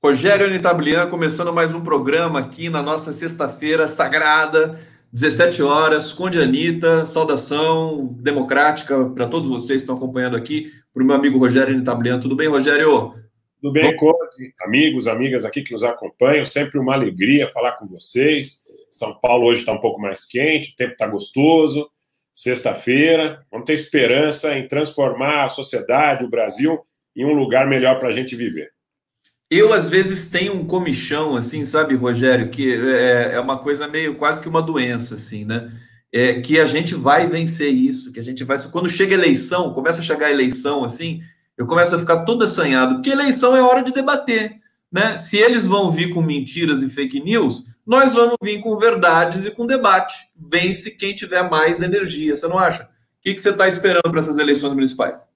Rogério Anitablian, começando mais um programa aqui na nossa sexta-feira sagrada, 17 horas, Conde Anitta, saudação democrática para todos vocês que estão acompanhando aqui, para o meu amigo Rogério Anitablian. Tudo bem, Rogério? Tudo bem, Conde? Amigos, amigas aqui que nos acompanham, sempre uma alegria falar com vocês. São Paulo hoje está um pouco mais quente, o tempo está gostoso, sexta-feira, vamos ter esperança em transformar a sociedade, o Brasil, em um lugar melhor para a gente viver. Eu, às vezes, tenho um comichão, assim, sabe, Rogério, que é uma coisa meio quase que uma doença, assim, né? Que a gente vai vencer isso, que a gente vai. Quando chega a eleição, começa a chegar a eleição, assim, eu começo a ficar todo assanhado, porque eleição é hora de debater, né? Se eles vão vir com mentiras e fake news, nós vamos vir com verdades e com debate. Vence quem tiver mais energia, você não acha? O que você está esperando para essas eleições municipais?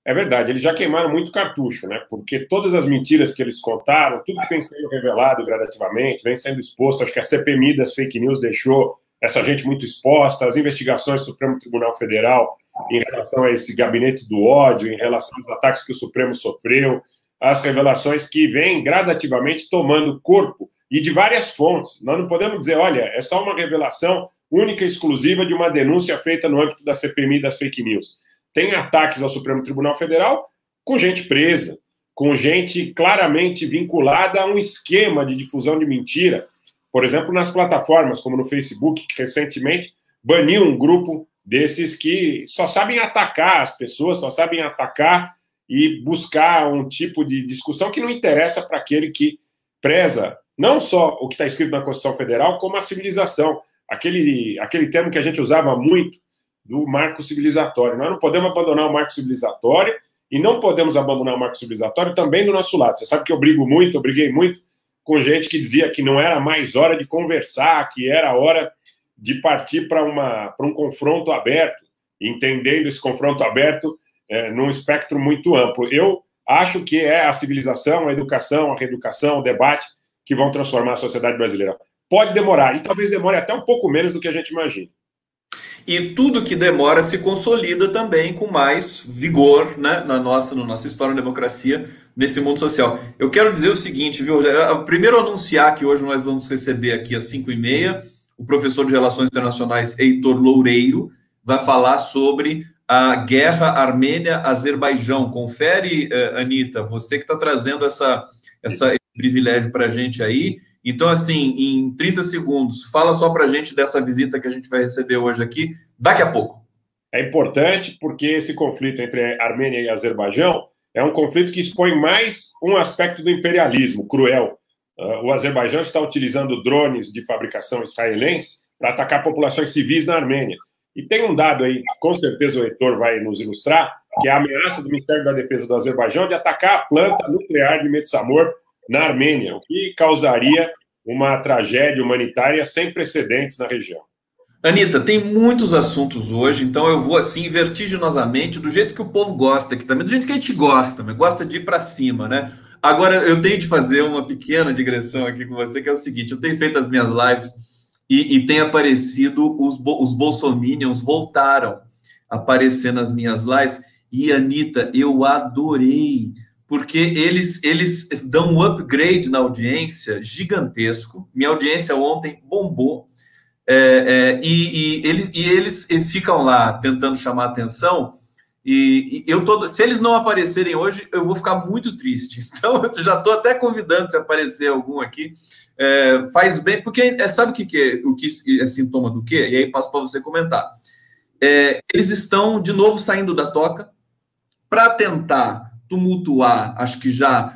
É verdade, eles já queimaram muito cartucho, né? Porque todas as mentiras que eles contaram, tudo que vem sendo revelado gradativamente, vem sendo exposto, acho que a CPMI das fake news deixou essa gente muito exposta, as investigações do Supremo Tribunal Federal em relação a esse gabinete do ódio, em relação aos ataques que o Supremo sofreu, as revelações que vêm gradativamente tomando corpo e de várias fontes. Nós não podemos dizer, olha, é só uma revelação única e exclusiva de uma denúncia feita no âmbito da CPMI das fake news. Tem ataques ao Supremo Tribunal Federal com gente presa, com gente claramente vinculada a um esquema de difusão de mentira. Por exemplo, nas plataformas, como no Facebook, que recentemente baniu um grupo desses que só sabem atacar as pessoas, só sabem atacar e buscar um tipo de discussão que não interessa para aquele que preza não só o que está escrito na Constituição Federal, como a civilização. Aquele termo que a gente usava muito, do marco civilizatório. Nós não podemos abandonar o marco civilizatório e não podemos abandonar o marco civilizatório também do nosso lado. Você sabe que eu briguei muito com gente que dizia que não era mais hora de conversar, que era hora de partir para um confronto aberto, entendendo esse confronto aberto num espectro muito amplo. Eu acho que é a civilização, a educação, a reeducação, o debate que vão transformar a sociedade brasileira. Pode demorar, e talvez demore até um pouco menos do que a gente imagina. E tudo que demora se consolida também com mais vigor, né, na nossa história da democracia, nesse mundo social. Eu quero dizer o seguinte, viu? Primeiro anunciar que hoje nós vamos receber aqui às 5h30 o professor de Relações Internacionais Heitor Loureiro, vai falar sobre a guerra Armênia-Azerbaijão. Confere, Anitta, você que está trazendo esse privilégio para a gente aí. Então, assim, em 30 segundos, fala só para a gente dessa visita que a gente vai receber hoje aqui, daqui a pouco. É importante porque esse conflito entre Armênia e Azerbaijão é um conflito que expõe mais um aspecto do imperialismo cruel. O Azerbaijão está utilizando drones de fabricação israelense para atacar populações civis na Armênia. E tem um dado aí, que com certeza o Heitor vai nos ilustrar, que é a ameaça do Ministério da Defesa do Azerbaijão de atacar a planta nuclear de Metsamor na Armênia, o que causaria uma tragédia humanitária sem precedentes na região. Anitta, tem muitos assuntos hoje, então eu vou assim vertiginosamente, do jeito que o povo gosta aqui também, do jeito que a gente gosta, mas gosta de ir para cima, né? Agora, eu tenho de fazer uma pequena digressão aqui com você, que é o seguinte, eu tenho feito as minhas lives e tem aparecido, os bolsominions voltaram a aparecer nas minhas lives, e Anitta, eu adorei, porque eles dão um upgrade na audiência gigantesco. Minha audiência ontem bombou, e eles ficam lá tentando chamar atenção, se eles não aparecerem hoje, eu vou ficar muito triste. Então, eu já estou até convidando se aparecer algum aqui. Faz bem, porque sabe o que é sintoma do quê? E aí passo para você comentar. Eles estão, de novo, saindo da toca para tentar tumultuar, acho que já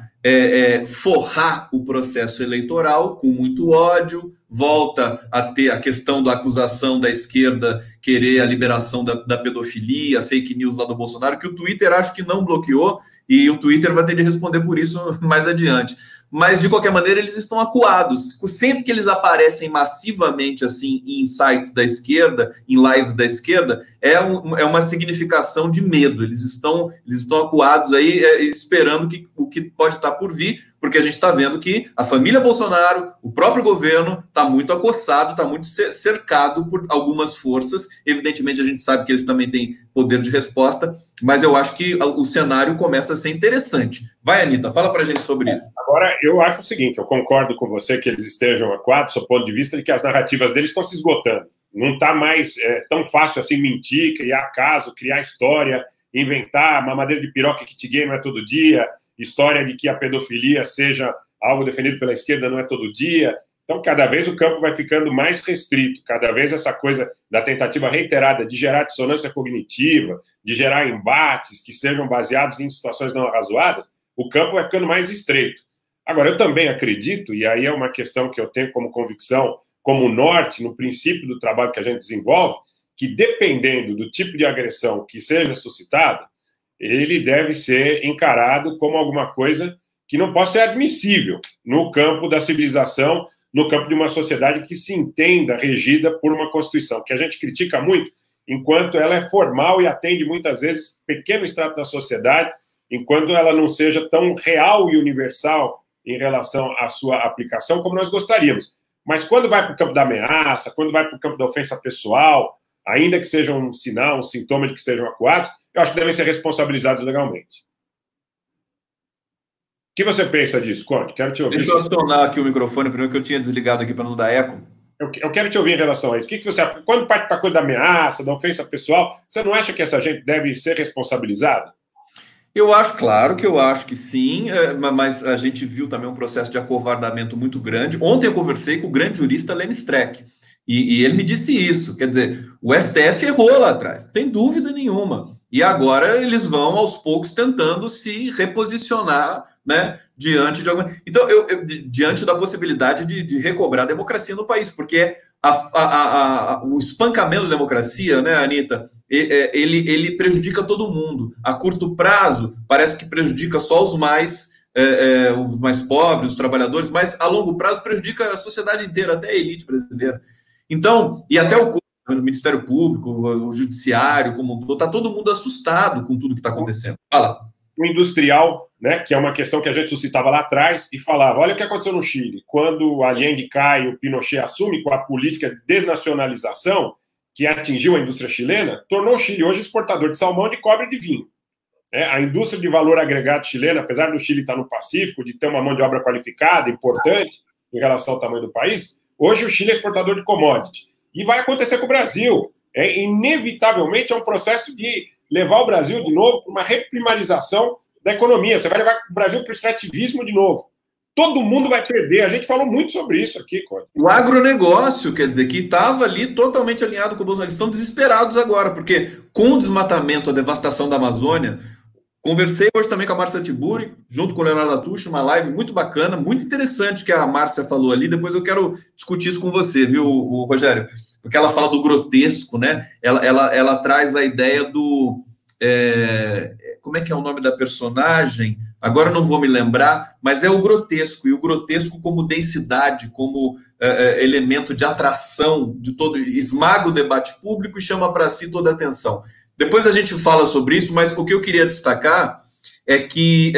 forrar o processo eleitoral com muito ódio, volta a ter a questão da acusação da esquerda querer a liberação da pedofilia, fake news lá do Bolsonaro, que o Twitter acho que não bloqueou, e o Twitter vai ter de responder por isso mais adiante. Mas, de qualquer maneira, eles estão acuados. Sempre que eles aparecem massivamente assim em sites da esquerda, em lives da esquerda, é uma significação de medo. Eles estão acuados aí, esperando o que pode estar por vir, porque a gente está vendo que a família Bolsonaro, o próprio governo, está muito acossado, está muito cercado por algumas forças. Evidentemente, a gente sabe que eles também têm poder de resposta, mas eu acho que o cenário começa a ser interessante. Vai, Anitta, fala para a gente sobre isso. Agora, eu acho o seguinte, eu concordo com você que eles estejam acuados, do ponto de vista de que as narrativas deles estão se esgotando. Não está mais tão fácil assim mentir, criar caso, criar história, inventar mamadeira de piroca que te gay não é todo dia, história de que a pedofilia seja algo defendido pela esquerda não é todo dia. Então, cada vez o campo vai ficando mais restrito, cada vez essa coisa da tentativa reiterada de gerar dissonância cognitiva, de gerar embates que sejam baseados em situações não arrazoadas, o campo vai ficando mais estreito. Agora, eu também acredito, e aí é uma questão que eu tenho como convicção, como norte, no princípio do trabalho que a gente desenvolve, que dependendo do tipo de agressão que seja suscitada, ele deve ser encarado como alguma coisa que não pode ser admissível no campo da civilização, no campo de uma sociedade que se entenda regida por uma Constituição, que a gente critica muito, enquanto ela é formal e atende muitas vezes pequeno extrato da sociedade, enquanto ela não seja tão real e universal em relação à sua aplicação como nós gostaríamos. Mas quando vai para o campo da ameaça, quando vai para o campo da ofensa pessoal, ainda que seja um sinal, um sintoma de que estejam acuados, eu acho que devem ser responsabilizados legalmente. O que você pensa disso, Conde? Quero te ouvir. Deixa eu acionar aqui o microfone, primeiro que eu tinha desligado aqui para não dar eco. Eu quero te ouvir em relação a isso. O que você, quando parte para a coisa da ameaça, da ofensa pessoal, você não acha que essa gente deve ser responsabilizada? Eu acho, claro que eu acho que sim, mas a gente viu também um processo de acovardamento muito grande. Ontem eu conversei com o grande jurista Lenny Streck, e ele me disse isso, quer dizer, o STF errou lá atrás, não tem dúvida nenhuma. E agora eles vão, aos poucos, tentando se reposicionar, né, diante de alguma... Então, diante da possibilidade de recobrar a democracia no país, porque o espancamento da democracia, né, Anitta, ele prejudica todo mundo. A curto prazo, parece que prejudica só os mais pobres, os trabalhadores, mas a longo prazo prejudica a sociedade inteira, até a elite brasileira. Então, e até o Ministério Público, o Judiciário, como um todo, está todo mundo assustado com tudo que está acontecendo. Fala. O industrial, né, que é uma questão que a gente suscitava lá atrás e falava, olha o que aconteceu no Chile, quando Allende cai e o Pinochet assume com a política de desnacionalização que atingiu a indústria chilena, tornou o Chile hoje exportador de salmão, de cobre e de vinho. A indústria de valor agregado chilena, apesar do Chile estar no Pacífico, de ter uma mão de obra qualificada, importante, em relação ao tamanho do país, hoje o Chile é exportador de commodity. E vai acontecer com o Brasil. Inevitavelmente é um processo de levar o Brasil de novo para uma reprimarização da economia. Você vai levar o Brasil para o extrativismo de novo. Todo mundo vai perder. A gente falou muito sobre isso aqui, Cody. O agronegócio, quer dizer, que estava ali totalmente alinhado com o Bolsonaro. Eles estão desesperados agora, porque com o desmatamento, a devastação da Amazônia, conversei hoje também com a Márcia Tiburi, junto com o Leonardo Atucho, uma live muito bacana, muito interessante que a Márcia falou ali. Depois eu quero discutir isso com você, viu, Rogério? Porque ela fala do grotesco, né? Ela traz a ideia do... como é que é o nome da personagem? Agora não vou me lembrar, mas é o grotesco, e o grotesco como densidade, como elemento de atração, de todo, esmaga o debate público e chama para si toda a atenção. Depois a gente fala sobre isso, mas o que eu queria destacar é que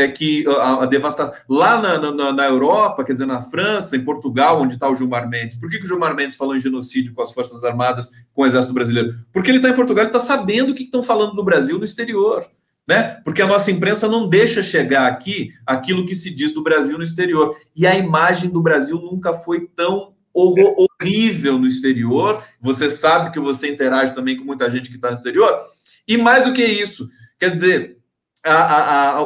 a devastação... Lá na Europa, quer dizer, na França, em Portugal, onde está o Gilmar Mendes, por que o Gilmar Mendes falou em genocídio com as Forças Armadas, com o Exército Brasileiro? Porque ele está em Portugal, ele está sabendo o que estão falando do Brasil no exterior, né? Porque a nossa imprensa não deixa chegar aqui aquilo que se diz do Brasil no exterior. E a imagem do Brasil nunca foi tão horrível no exterior. Você sabe que você interage também com muita gente que está no exterior. E mais do que isso, quer dizer...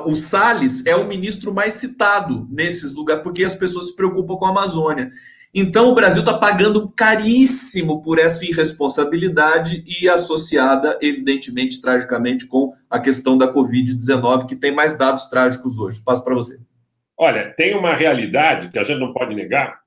o Salles é o ministro mais citado nesses lugares, porque as pessoas se preocupam com a Amazônia. Então, o Brasil está pagando caríssimo por essa irresponsabilidade e associada, evidentemente, tragicamente, com a questão da Covid-19, que tem mais dados trágicos hoje. Passo para você. Olha, tem uma realidade que a gente não pode negar,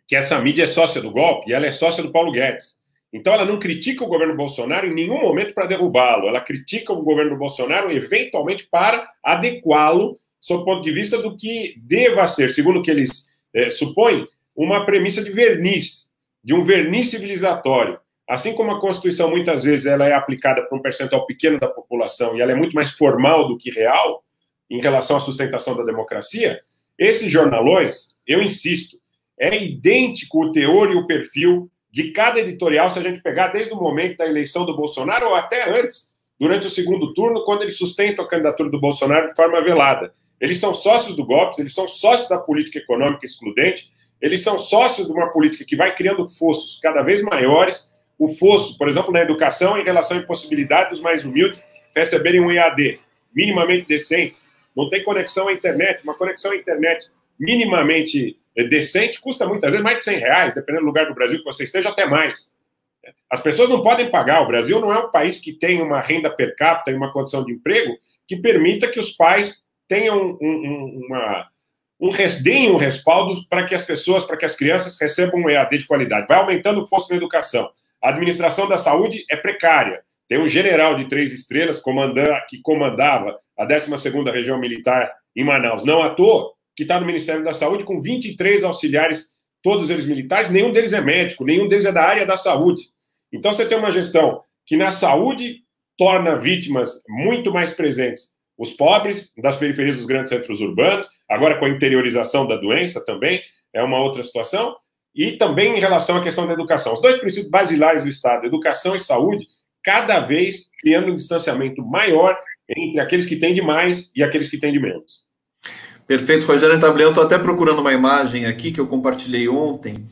que essa mídia é sócia do golpe e ela é sócia do Paulo Guedes. Então, ela não critica o governo Bolsonaro em nenhum momento para derrubá-lo. Ela critica o governo Bolsonaro, eventualmente, para adequá-lo, sob o ponto de vista do que deva ser, segundo o que eles supõem, uma premissa de verniz, de um verniz civilizatório. assim como a Constituição muitas vezes ela é aplicada para um percentual pequeno da população e ela é muito mais formal do que real em relação à sustentação da democracia, esses jornalões, eu insisto, é idêntico o teor e o perfil de cada editorial, se a gente pegar desde o momento da eleição do Bolsonaro ou até antes, durante o segundo turno, quando eles sustentam a candidatura do Bolsonaro de forma velada. Eles são sócios do golpe, eles são sócios da política econômica excludente, eles são sócios de uma política que vai criando fossos cada vez maiores. O fosso, por exemplo, na educação, em relação à impossibilidade dos mais humildes receberem um EAD minimamente decente. Não tem conexão à internet. Uma conexão à internet minimamente decente custa muitas vezes mais de R$100, dependendo do lugar do Brasil que você esteja, até mais. As pessoas não podem pagar. O Brasil não é um país que tem uma renda per capita e uma condição de emprego que permita que os pais tenham deem um respaldo para que as pessoas, para que as crianças recebam um EAD de qualidade. Vai aumentando o fosso na educação. A administração da saúde é precária. Tem um general de 3 estrelas que comandava a 12ª Região Militar em Manaus, não à toa, que está no Ministério da Saúde com 23 auxiliares, todos eles militares, nenhum deles é médico, nenhum deles é da área da saúde. Então você tem uma gestão que na saúde torna vítimas muito mais presentes os pobres das periferias dos grandes centros urbanos, agora com a interiorização da doença também, é uma outra situação, e também em relação à questão da educação. Os 2 princípios basilares do Estado, educação e saúde, cada vez criando um distanciamento maior entre aqueles que têm de mais e aqueles que têm de menos. Perfeito, Rogério Tablião. Estou até procurando uma imagem aqui que eu compartilhei ontem,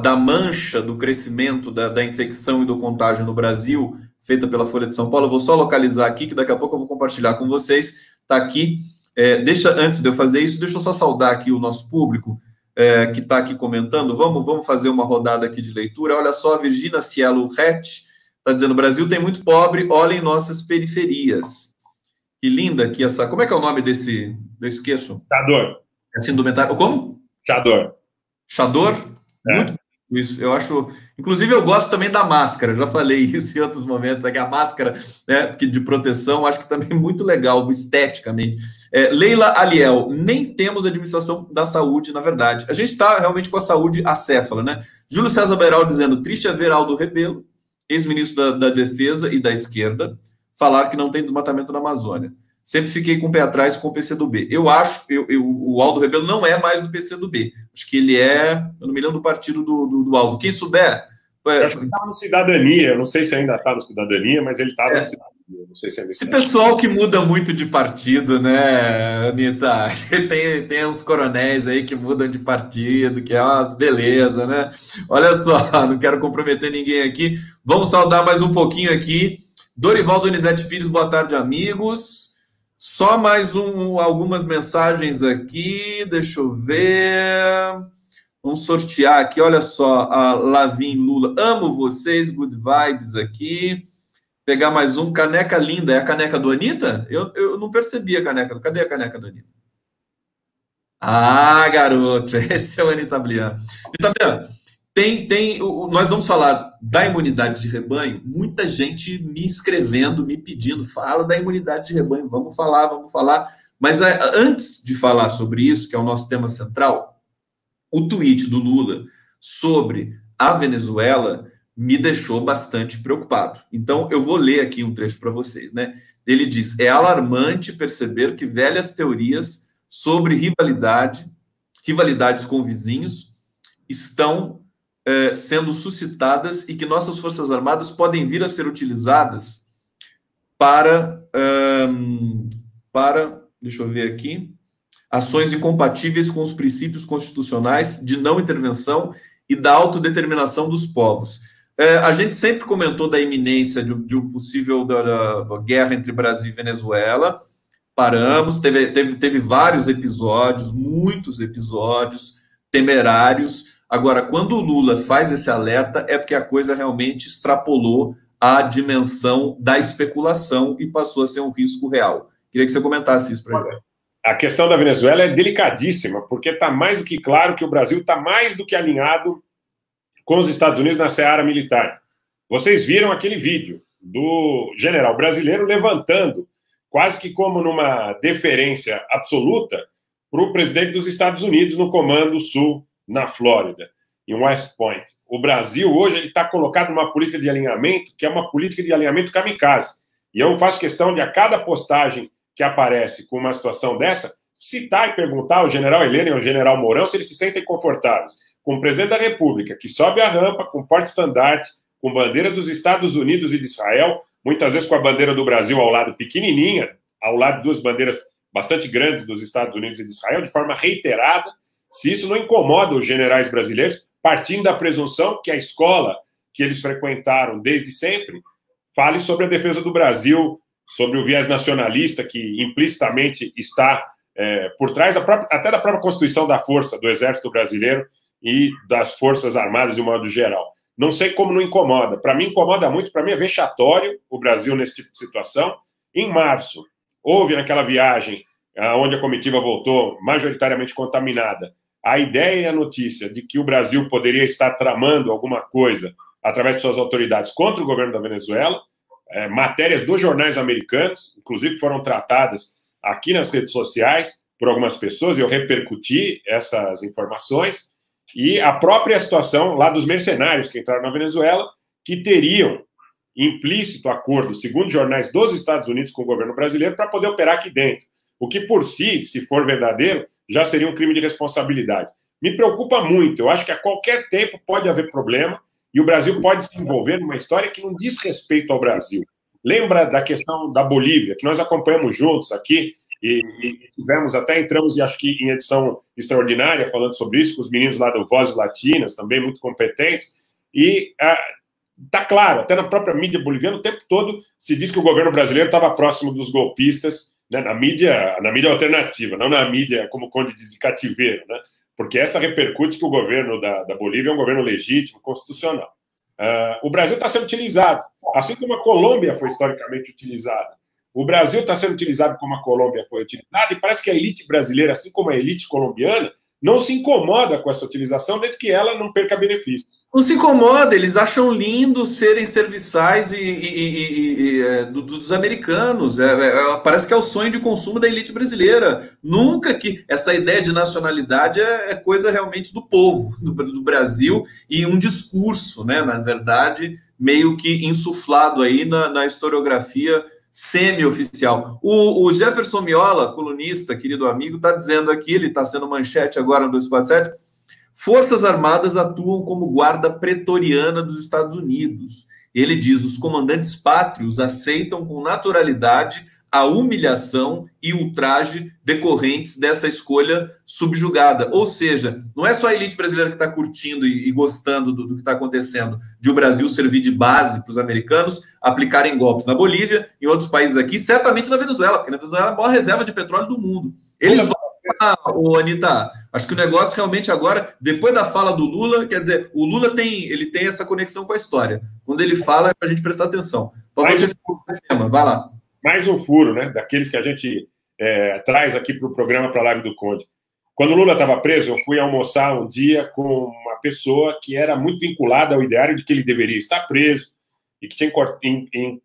da mancha do crescimento da infecção e do contágio no Brasil, feita pela Folha de São Paulo. Eu vou só localizar aqui, que daqui a pouco eu vou compartilhar com vocês. Está aqui. Antes de eu fazer isso, deixa eu só saudar aqui o nosso público, que está aqui comentando. Vamos fazer uma rodada aqui de leitura. Olha só, a Virginia Cielo Rett está dizendo: o Brasil tem muito pobre, olhem nossas periferias. Que linda aqui essa... Como é que é o nome desse... Eu esqueço. Chador. Esse indumentário... Como? Chador. Chador? Muito isso. Eu acho... Inclusive, eu gosto também da máscara. Já falei isso em outros momentos. É que a máscara, né, de proteção, acho que também é muito legal, esteticamente. Leila Aliel, nem temos administração da saúde, na verdade. A gente está realmente com a saúde acéfala, né? Júlio César Beral dizendo: triste é ver Aldo Rebelo, ex-ministro da Defesa e da esquerda, falar que não tem desmatamento na Amazônia. Sempre fiquei com o pé atrás com o PCdoB. Eu acho, o Aldo Rebelo não é mais do PCdoB. Acho que ele eu não me lembro do partido do Aldo. Quem souber... Acho que estava no Cidadania, eu não sei se ainda está no Cidadania, mas ele estava no Cidadania. Não sei se ainda Esse pessoal que muda muito de partido, né, Anitta? Tem uns coronéis aí que mudam de partido, que é uma beleza, né? Olha só, não quero comprometer ninguém aqui. Vamos saudar mais um pouquinho aqui. Dorival Donizete Filhos, boa tarde, amigos. Só mais algumas mensagens aqui, deixa eu ver. Vamos sortear aqui, olha só, a Lavin Lula. Amo vocês, good vibes aqui. Pegar mais um, caneca linda. É a caneca do Anitta? Eu não percebi a caneca. Cadê a caneca do Anitta? Ah, garoto, esse é o Anitta Blian. Anitta Blian, nós vamos falar da imunidade de rebanho. Muita gente me escrevendo, me pedindo, fala da imunidade de rebanho, vamos falar. Mas antes de falar sobre isso, que é o nosso tema central, o tweet do Lula sobre a Venezuela me deixou bastante preocupado. Então, eu vou ler aqui um trecho para vocês, né? Ele diz: é alarmante perceber que velhas teorias sobre rivalidades com vizinhos estão sendo suscitadas e que nossas Forças Armadas podem vir a ser utilizadas para deixa eu ver aqui, ações incompatíveis com os princípios constitucionais de não intervenção e da autodeterminação dos povos. A gente sempre comentou da iminência de um possível da guerra entre Brasil e Venezuela. Paramos, teve vários episódios, muitos episódios temerários. Agora, quando o Lula faz esse alerta, é porque a coisa realmente extrapolou a dimensão da especulação e passou a ser um risco real. Queria que você comentasse isso para ele. A questão da Venezuela é delicadíssima, porque está mais do que claro que o Brasil está mais do que alinhado com os Estados Unidos na seara militar. Vocês viram aquele vídeo do general brasileiro levantando, quase que como numa deferência absoluta, para o presidente dos Estados Unidos no Comando Sul, na Flórida. em West Point. O Brasil, hoje, ele está colocado numa política de alinhamento que é uma política de alinhamento kamikaze. E eu faço questão de, a cada postagem que aparece com uma situação dessa, citar e perguntar ao general Heleno e ao general Mourão se eles se sentem confortáveis com o presidente da República, que sobe a rampa com porta-estandarte, com bandeira dos Estados Unidos e de Israel, muitas vezes com a bandeira do Brasil ao lado pequenininha, ao lado de duas bandeiras bastante grandes dos Estados Unidos e de Israel, de forma reiterada, se isso não incomoda os generais brasileiros, partindo da presunção que a escola que eles frequentaram desde sempre fale sobre a defesa do Brasil, sobre o viés nacionalista que implicitamente está por trás até da própria constituição da força do Exército Brasileiro e das Forças Armadas de um modo geral. Não sei como não incomoda. Para mim, incomoda muito. Para mim, é vexatório o Brasil nesse tipo de situação. Em março, houve naquela viagem onde a comitiva voltou majoritariamente contaminada, a ideia e a notícia de que o Brasil poderia estar tramando alguma coisa através de suas autoridades contra o governo da Venezuela, matérias dos jornais americanos, inclusive foram tratadas aqui nas redes sociais por algumas pessoas, e eu repercuti essas informações, e a própria situação lá dos mercenários que entraram na Venezuela, que teriam implícito acordo, segundo jornais dos Estados Unidos, com o governo brasileiro, para poder operar aqui dentro. O que, por si, se for verdadeiro, já seria um crime de responsabilidade. Me preocupa muito. Eu acho que a qualquer tempo pode haver problema e o Brasil pode se envolver numa história que não diz respeito ao Brasil. Lembra da questão da Bolívia, que nós acompanhamos juntos aqui e tivemos, até entramos, acho que em edição extraordinária, falando sobre isso, com os meninos lá do Vozes Latinas, também muito competentes, e está claro, até na própria mídia boliviana, o tempo todo se diz que o governo brasileiro estava próximo dos golpistas, né, na mídia alternativa, não na mídia, como o Conde diz, de cativeiro, né, porque essa repercute que o governo da Bolívia é um governo legítimo, constitucional. O Brasil está sendo utilizado, assim como a Colômbia foi historicamente utilizada. O Brasil está sendo utilizado como a Colômbia foi utilizada, e parece que a elite brasileira, assim como a elite colombiana, não se incomoda com essa utilização, desde que ela não perca benefício. Não se incomoda, eles acham lindo serem serviçais dos americanos. Parece que é o sonho de consumo da elite brasileira. Nunca que essa ideia de nacionalidade é coisa realmente do povo, do Brasil, e um discurso, né, na verdade, meio que insuflado aí na historiografia semi-oficial. O Jefferson Miola, colunista, querido amigo, está dizendo aqui, ele está sendo manchete agora no 247, Forças Armadas atuam como guarda pretoriana dos Estados Unidos. Ele diz, os comandantes pátrios aceitam com naturalidade a humilhação e ultraje decorrentes dessa escolha subjugada. Ou seja, não é só a elite brasileira que está curtindo e gostando do que está acontecendo, de o Brasil servir de base para os americanos aplicarem golpes na Bolívia, em outros países aqui, certamente na Venezuela, porque na Venezuela é a maior reserva de petróleo do mundo. Eles vão... Anitta, acho que o negócio realmente agora, depois da fala do Lula, quer dizer, o Lula tem essa conexão com a história. Quando ele fala, é para a gente prestar atenção. Para você ficar, vai lá. Mais um furo, né? Daqueles que a gente traz aqui para o programa, para a live do Conde. Quando o Lula estava preso, eu fui almoçar um dia com uma pessoa que era muito vinculada ao ideário de que ele deveria estar preso e que tinha em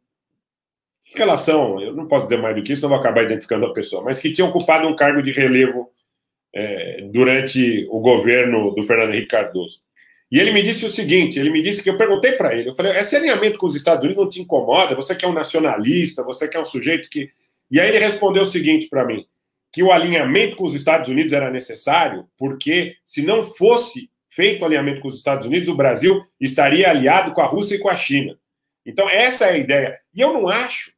relação, eu não posso dizer mais do que isso, não vou acabar identificando a pessoa, mas que tinha ocupado um cargo de relevo durante o governo do Fernando Henrique Cardoso. E ele me disse o seguinte, ele me disse que eu perguntei para ele, eu falei, esse alinhamento com os Estados Unidos não te incomoda? Você que é um nacionalista, você que é um sujeito que... E aí ele respondeu o seguinte para mim, que o alinhamento com os Estados Unidos era necessário porque se não fosse feito o alinhamento com os Estados Unidos, o Brasil estaria aliado com a Rússia e com a China. Então essa é a ideia. E eu não acho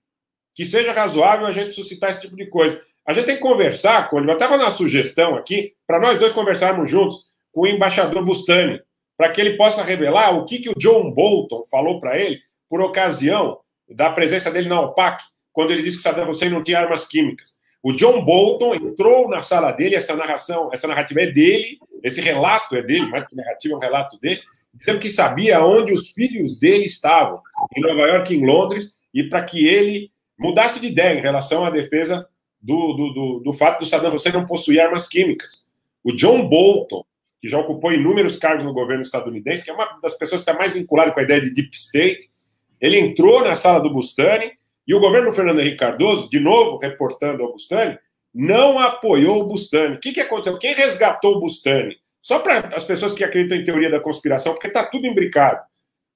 que seja razoável a gente suscitar esse tipo de coisa. A gente tem que conversar, eu estava na sugestão aqui, para nós dois conversarmos juntos com o embaixador Bustani, para que ele possa revelar o que o John Bolton falou para ele por ocasião da presença dele na OPAC, quando ele disse que Saddam Hussein não tinha armas químicas. O John Bolton entrou na sala dele, essa narrativa é dele, esse relato é dele, mais que narrativa é um relato dele, dizendo que sabia onde os filhos dele estavam, em Nova York e em Londres, e para que ele mudasse de ideia em relação à defesa do fato do Saddam Hussein não possuir armas químicas. O John Bolton, que já ocupou inúmeros cargos no governo estadunidense, que é uma das pessoas que está mais vinculada com a ideia de Deep State, ele entrou na sala do Bustani e o governo do Fernando Henrique Cardoso, de novo reportando ao Bustani, não apoiou o Bustani. O que aconteceu? Quem resgatou o Bustani? Só para as pessoas que acreditam em teoria da conspiração, porque está tudo imbricado.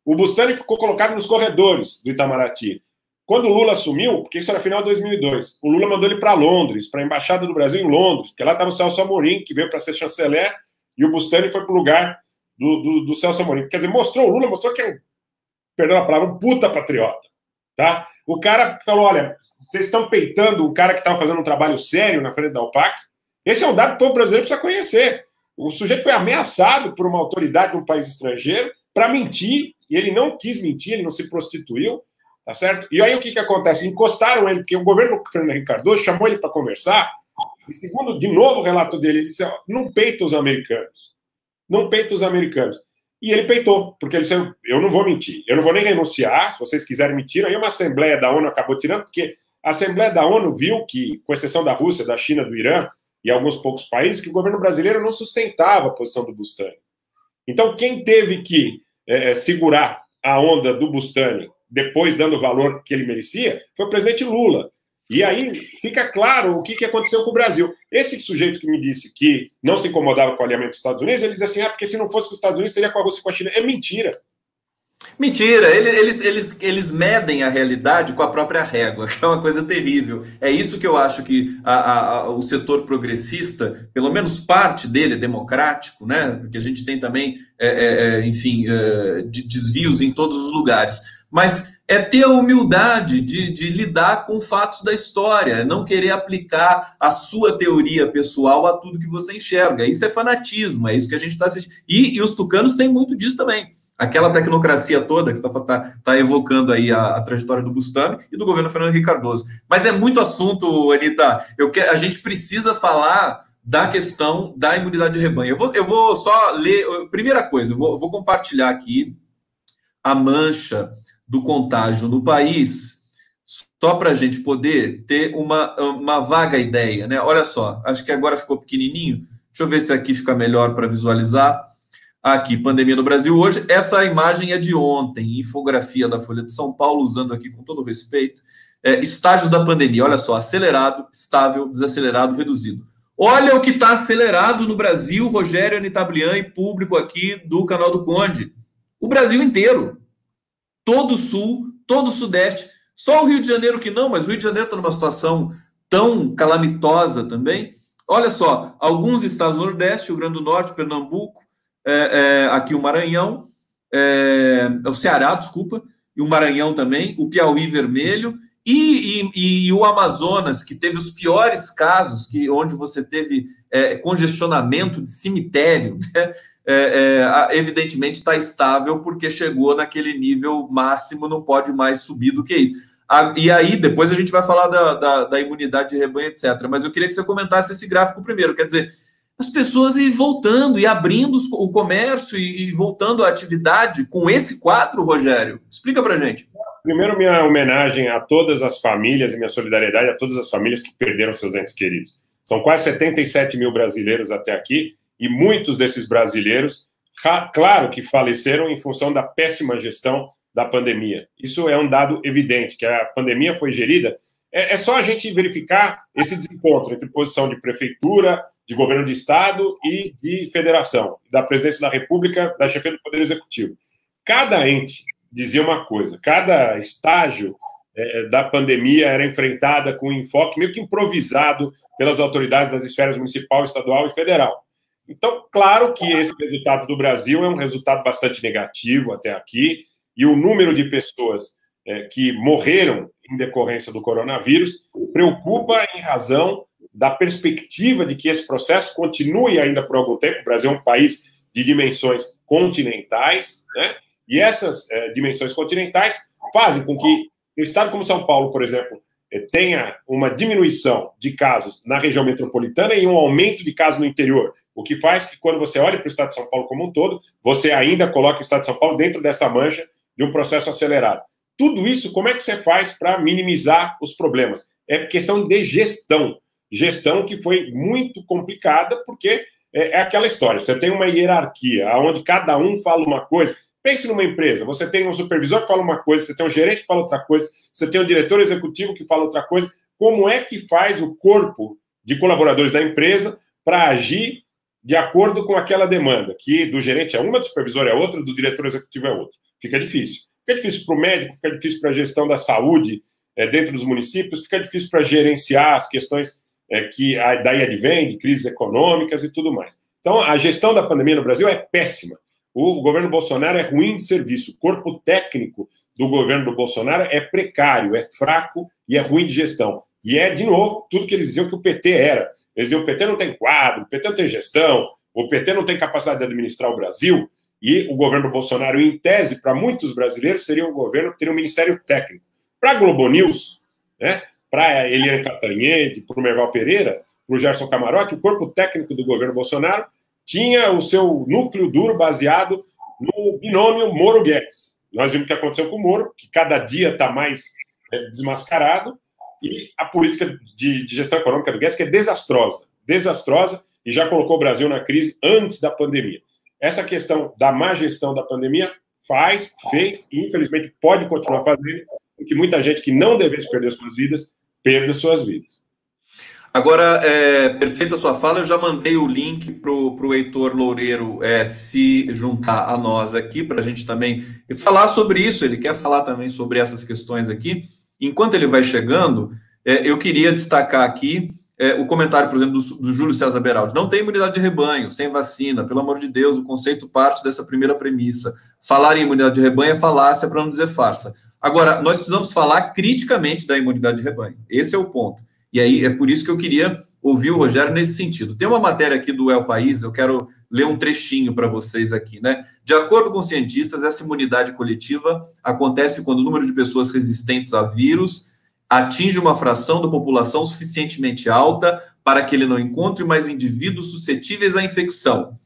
O Bustani ficou colocado nos corredores do Itamaraty. Quando o Lula assumiu, porque isso era final de 2002, o Lula mandou ele para Londres, para a Embaixada do Brasil em Londres, porque lá estava o Celso Amorim, que veio para ser chanceler, e o Bustani foi para o lugar do Celso Amorim. Quer dizer, o Lula mostrou que é perdão a palavra, um puta patriota. Tá? O cara falou, olha, vocês estão peitando um cara que estava fazendo um trabalho sério na frente da OPAC. Esse é um dado que o povo brasileiro precisa conhecer. O sujeito foi ameaçado por uma autoridade de um país estrangeiro para mentir, e ele não quis mentir, ele não se prostituiu, tá certo? E aí o que acontece? Encostaram ele, porque o governo do Fernando Henrique Cardoso chamou ele para conversar, e segundo, de novo, o relato dele, ele disse, ó, não peita os americanos. Não peita os americanos. E ele peitou, porque ele disse, eu não vou mentir, eu não vou nem renunciar, se vocês quiserem mentir. Aí uma Assembleia da ONU acabou tirando, porque a Assembleia da ONU viu que, com exceção da Rússia, da China, do Irã e alguns poucos países, que o governo brasileiro não sustentava a posição do Bustani. Então, quem teve que segurar a onda do Bustani, depois dando o valor que ele merecia, foi o presidente Lula. E aí fica claro o que aconteceu com o Brasil. Esse sujeito que me disse que não se incomodava com o alinhamento dos Estados Unidos, ele diz assim, porque se não fosse com os Estados Unidos, seria com a Rússia e com a China. É mentira. Mentira, eles medem a realidade com a própria régua, que é uma coisa terrível. É isso que eu acho que o setor progressista, pelo menos parte dele é democrático, né? Porque a gente tem também, enfim, desvios em todos os lugares. Mas é ter a humildade de lidar com fatos da história, não querer aplicar a sua teoria pessoal a tudo que você enxerga. Isso é fanatismo, é isso que a gente está assistindo. E os tucanos têm muito disso também. Aquela tecnocracia toda que você está evocando aí a trajetória do Bustani e do governo Fernando Henrique Cardoso. Mas é muito assunto, Anitta. A gente precisa falar da questão da imunidade de rebanho. Eu vou só ler. Primeira coisa, eu vou compartilhar aqui a mancha do contágio no país, só para a gente poder ter uma vaga ideia, né? Olha só, acho que agora ficou pequenininho. Deixa eu ver se aqui fica melhor para visualizar. Aqui, pandemia no Brasil hoje. Essa imagem é de ontem, infografia da Folha de São Paulo, usando aqui com todo respeito. Estágios da pandemia, olha só, acelerado, estável, desacelerado, reduzido. Olha o que está acelerado no Brasil, Rogério Anitablian, e público aqui do canal do Conde. O Brasil inteiro. Todo o Sul, todo o Sudeste. Só o Rio de Janeiro que não, mas o Rio de Janeiro está numa situação tão calamitosa também. Olha só, alguns estados do Nordeste, Rio Grande do Norte, Pernambuco, aqui o Maranhão, o Ceará, desculpa, e o Maranhão também, o Piauí vermelho, e o Amazonas, que teve os piores casos, onde você teve congestionamento de cemitério, né? Evidentemente está estável, porque chegou naquele nível máximo, não pode mais subir do que isso. E aí, depois a gente vai falar da imunidade de rebanho, etc. Mas eu queria que você comentasse esse gráfico primeiro, quer dizer, as pessoas ir voltando e abrindo o comércio e voltando à atividade com esse quadro, Rogério? Explica para a gente. Primeiro, minha homenagem a todas as famílias e minha solidariedade a todas as famílias que perderam seus entes queridos. São quase 77 mil brasileiros até aqui e muitos desses brasileiros, claro que faleceram em função da péssima gestão da pandemia. Isso é um dado evidente, que a pandemia foi gerida. É só a gente verificar esse desencontro entre posição de prefeitura, de governo de estado e de federação, da presidência da República, da chefia do Poder Executivo. Cada ente dizia uma coisa, cada estágio da pandemia era enfrentada com um enfoque meio que improvisado pelas autoridades das esferas municipal, estadual e federal. Então, claro que esse resultado do Brasil é um resultado bastante negativo até aqui, e o número de pessoas que morreram em decorrência do coronavírus preocupa em razão da perspectiva de que esse processo continue ainda por algum tempo. O Brasil é um país de dimensões continentais, né? E essas dimensões continentais fazem com que um estado como São Paulo, por exemplo, tenha uma diminuição de casos na região metropolitana e um aumento de casos no interior, o que faz que, quando você olha para o estado de São Paulo como um todo, você ainda coloca o estado de São Paulo dentro dessa mancha de um processo acelerado. Tudo isso, como é que você faz para minimizar os problemas? É questão de gestão. Gestão que foi muito complicada, porque é aquela história. Você tem uma hierarquia, onde cada um fala uma coisa. Pense numa empresa. Você tem um supervisor que fala uma coisa, você tem um gerente que fala outra coisa, você tem um diretor executivo que fala outra coisa. Como é que faz o corpo de colaboradores da empresa para agir de acordo com aquela demanda, que do gerente é uma, do supervisor é outra, do diretor executivo é outra. Fica difícil. Fica difícil para o médico, fica difícil para a gestão da saúde dentro dos municípios, fica difícil para gerenciar as questões que daí advém, de crises econômicas e tudo mais. Então, a gestão da pandemia no Brasil é péssima. O governo Bolsonaro é ruim de serviço. O corpo técnico do governo do Bolsonaro é precário, é fraco e é ruim de gestão. E é, de novo, tudo que eles diziam que o PT era. Eles diziam: o PT não tem quadro, o PT não tem gestão, o PT não tem capacidade de administrar o Brasil. E o governo Bolsonaro, em tese, para muitos brasileiros, seria um governo que teria um ministério técnico. Para a Globo News, né, para a Eliane Cantanhede, para o Merval Pereira, para o Gerson Camarote, o corpo técnico do governo Bolsonaro tinha o seu núcleo duro baseado no binômio Moro-Guedes. Nós vimos o que aconteceu com o Moro, que cada dia está mais desmascarado, e a política de gestão econômica do Guedes, que é desastrosa, e já colocou o Brasil na crise antes da pandemia. Essa questão da má gestão da pandemia fez, e infelizmente pode continuar fazendo, porque muita gente que não devesse perder suas vidas, perde suas vidas. Agora, perfeita a sua fala, eu já mandei o link para o Heitor Loureiro se juntar a nós aqui, para a gente também falar sobre isso. Ele quer falar também sobre essas questões aqui. Enquanto ele vai chegando, eu queria destacar aqui o comentário, por exemplo, do Júlio César Beraldi. Não tem imunidade de rebanho, sem vacina, pelo amor de Deus, o conceito parte dessa primeira premissa. Falar em imunidade de rebanho é falácia, para não dizer farsa. Agora, nós precisamos falar criticamente da imunidade de rebanho. Esse é o ponto. E aí é por isso que eu queria ouvir o Rogério nesse sentido. Tem uma matéria aqui do El País, eu quero ler um trechinho para vocês aqui, né? De acordo com cientistas, essa imunidade coletiva acontece quando o número de pessoas resistentes a vírus atinge uma fração da população suficientemente alta para que ele não encontre mais indivíduos suscetíveis à infecção.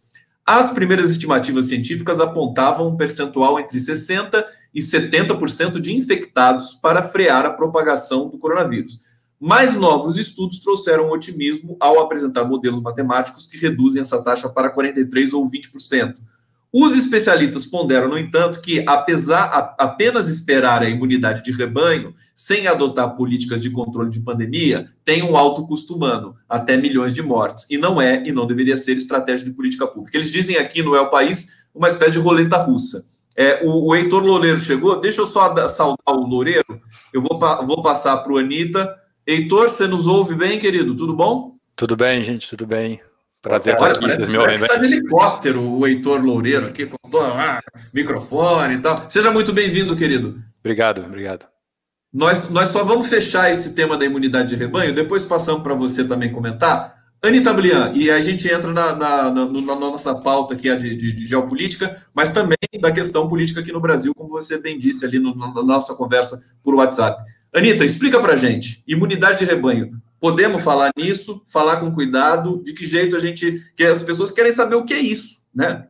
As primeiras estimativas científicas apontavam um percentual entre 60% e 70% de infectados para frear a propagação do coronavírus. Mais novos estudos trouxeram otimismo ao apresentar modelos matemáticos que reduzem essa taxa para 43% ou 20%. Os especialistas ponderam, no entanto, que apenas esperar a imunidade de rebanho, sem adotar políticas de controle de pandemia, tem um alto custo humano, até milhões de mortes, e não é e não deveria ser estratégia de política pública. Eles dizem aqui no El País uma espécie de roleta russa. O Heitor Loureiro chegou, deixa eu só saudar o Loureiro, eu vou passar para o Anitta. Heitor, você nos ouve bem, querido? Tudo bom? Tudo bem, gente, tudo bem. Prazer estar aqui, vocês me ouvem bem? Está de helicóptero o Heitor Loureiro aqui, com todo microfone e tal. Seja muito bem-vindo, querido. Obrigado. Nós só vamos fechar esse tema da imunidade de rebanho, depois passamos para você também comentar. Anitta Blian, e a gente entra na nossa pauta aqui de geopolítica, mas também da questão política aqui no Brasil, como você bem disse ali na nossa conversa por WhatsApp. Anitta, explica pra gente, imunidade de rebanho, podemos falar nisso, falar com cuidado, de que jeito que as pessoas querem saber o que é isso, né?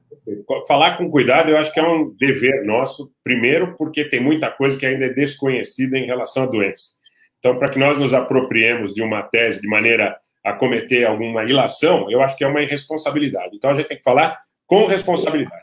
Falar com cuidado eu acho que é um dever nosso, primeiro porque tem muita coisa que ainda é desconhecida em relação à doença. Então, para que nós nos apropriemos de uma tese de maneira a cometer alguma ilação, eu acho que é uma irresponsabilidade. Então, a gente tem que falar com responsabilidade.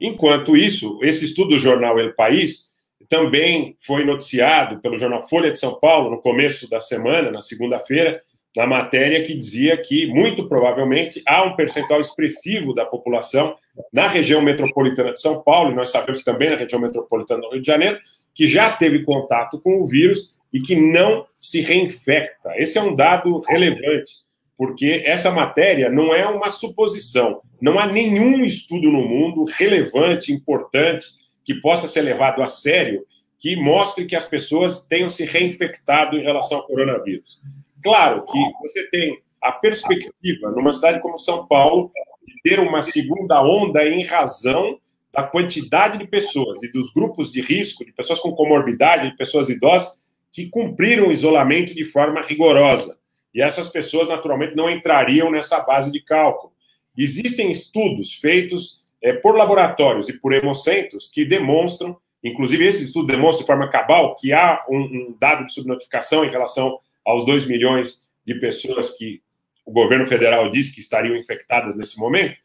Enquanto isso, esse estudo do jornal El País também foi noticiado pelo jornal Folha de São Paulo no começo da semana, na segunda-feira, na matéria que dizia que, muito provavelmente, há um percentual expressivo da população na região metropolitana de São Paulo, e nós sabemos também na região metropolitana do Rio de Janeiro, que já teve contato com o vírus e que não se reinfecta. Esse é um dado relevante, porque essa matéria não é uma suposição. Não há nenhum estudo no mundo relevante, importante, que possa ser levado a sério, que mostre que as pessoas tenham se reinfectado em relação ao coronavírus. Claro que você tem a perspectiva, numa cidade como São Paulo, de ter uma segunda onda em razão da quantidade de pessoas e dos grupos de risco, de pessoas com comorbidade, de pessoas idosas, que cumpriram o isolamento de forma rigorosa. E essas pessoas, naturalmente, não entrariam nessa base de cálculo. Existem estudos feitos por laboratórios e por hemocentros que demonstram, inclusive esse estudo demonstra de forma cabal, que há um dado de subnotificação em relação aos 2 milhões de pessoas que o governo federal diz que estariam infectadas nesse momento,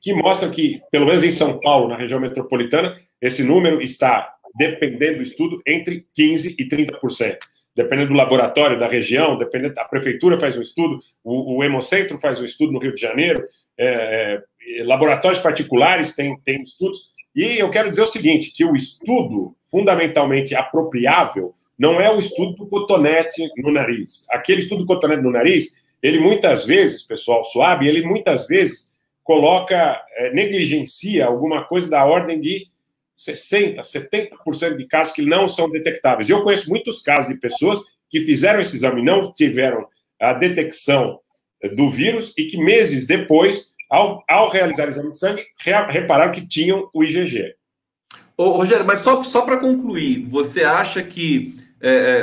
que mostra que, pelo menos em São Paulo, na região metropolitana, esse número está, dependendo do estudo, entre 15% e 30%. Dependendo do laboratório, da região, dependendo, a prefeitura faz um estudo, o hemocentro faz um estudo no Rio de Janeiro, laboratórios particulares têm estudos. E eu quero dizer o seguinte, que o estudo fundamentalmente apropriável não é o estudo do cotonete no nariz. Aquele estudo do cotonete no nariz, ele muitas vezes, pessoal suave, ele muitas vezes negligencia alguma coisa da ordem de 60%, 70% de casos que não são detectáveis. Eu conheço muitos casos de pessoas que fizeram esse exame e não tiveram a detecção do vírus e que meses depois, ao realizar o exame de sangue, repararam que tinham o IgG. Ô, Rogério, mas só para concluir, você acha que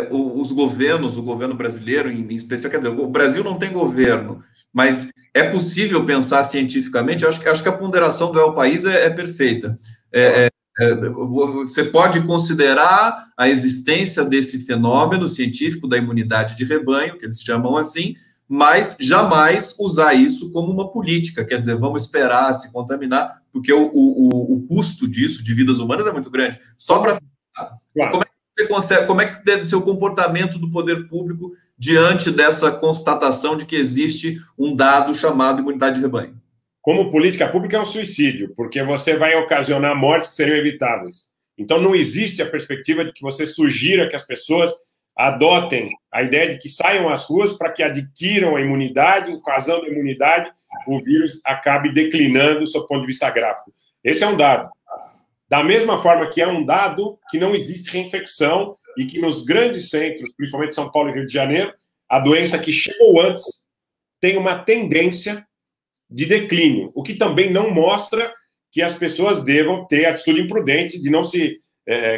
os governos, o governo brasileiro em especial, quer dizer, o Brasil não tem governo, mas é possível pensar cientificamente? Eu acho que a ponderação do El País é perfeita. Você pode considerar a existência desse fenômeno científico da imunidade de rebanho, que eles chamam assim, mas jamais usar isso como uma política, quer dizer, vamos esperar se contaminar, porque o custo disso, de vidas humanas, é muito grande. Só para... Claro. Como é que deve ser o comportamento do poder público diante dessa constatação de que existe um dado chamado imunidade de rebanho? Como política pública é um suicídio, porque você vai ocasionar mortes que seriam evitáveis. Então não existe a perspectiva de que você sugira que as pessoas adotem a ideia de que saiam às ruas para que adquiram a imunidade, em razão da imunidade, o vírus acabe declinando do seu ponto de vista gráfico. Esse é um dado. Da mesma forma que é um dado que não existe reinfecção e que nos grandes centros, principalmente São Paulo e Rio de Janeiro, a doença que chegou antes tem uma tendência de declínio, o que também não mostra que as pessoas devam ter atitude imprudente de não se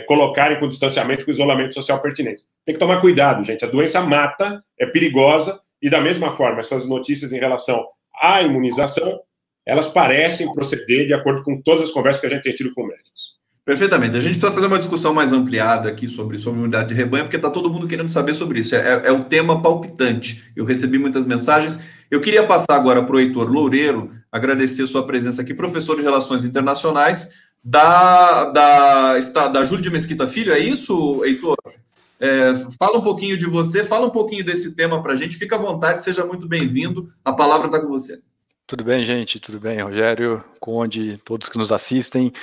colocarem com distanciamento, com isolamento social pertinente. Tem que tomar cuidado, gente. A doença mata, é perigosa, e da mesma forma, essas notícias em relação à imunização, elas parecem proceder de acordo com todas as conversas que a gente tem tido com médicos. Perfeitamente. A gente precisa fazer uma discussão mais ampliada aqui sobre imunidade de rebanho, porque está todo mundo querendo saber sobre isso. É um tema palpitante. Eu recebi muitas mensagens. Eu queria passar agora para o Heitor Loureiro, agradecer sua presença aqui, professor de Relações Internacionais da Júlio de Mesquita Filho. É isso, Heitor? Fala um pouquinho de você, fala um pouquinho desse tema para a gente. Fica à vontade, seja muito bem-vindo. A palavra está com você. Tudo bem, gente? Tudo bem, Rogério, Conde, todos que nos assistem.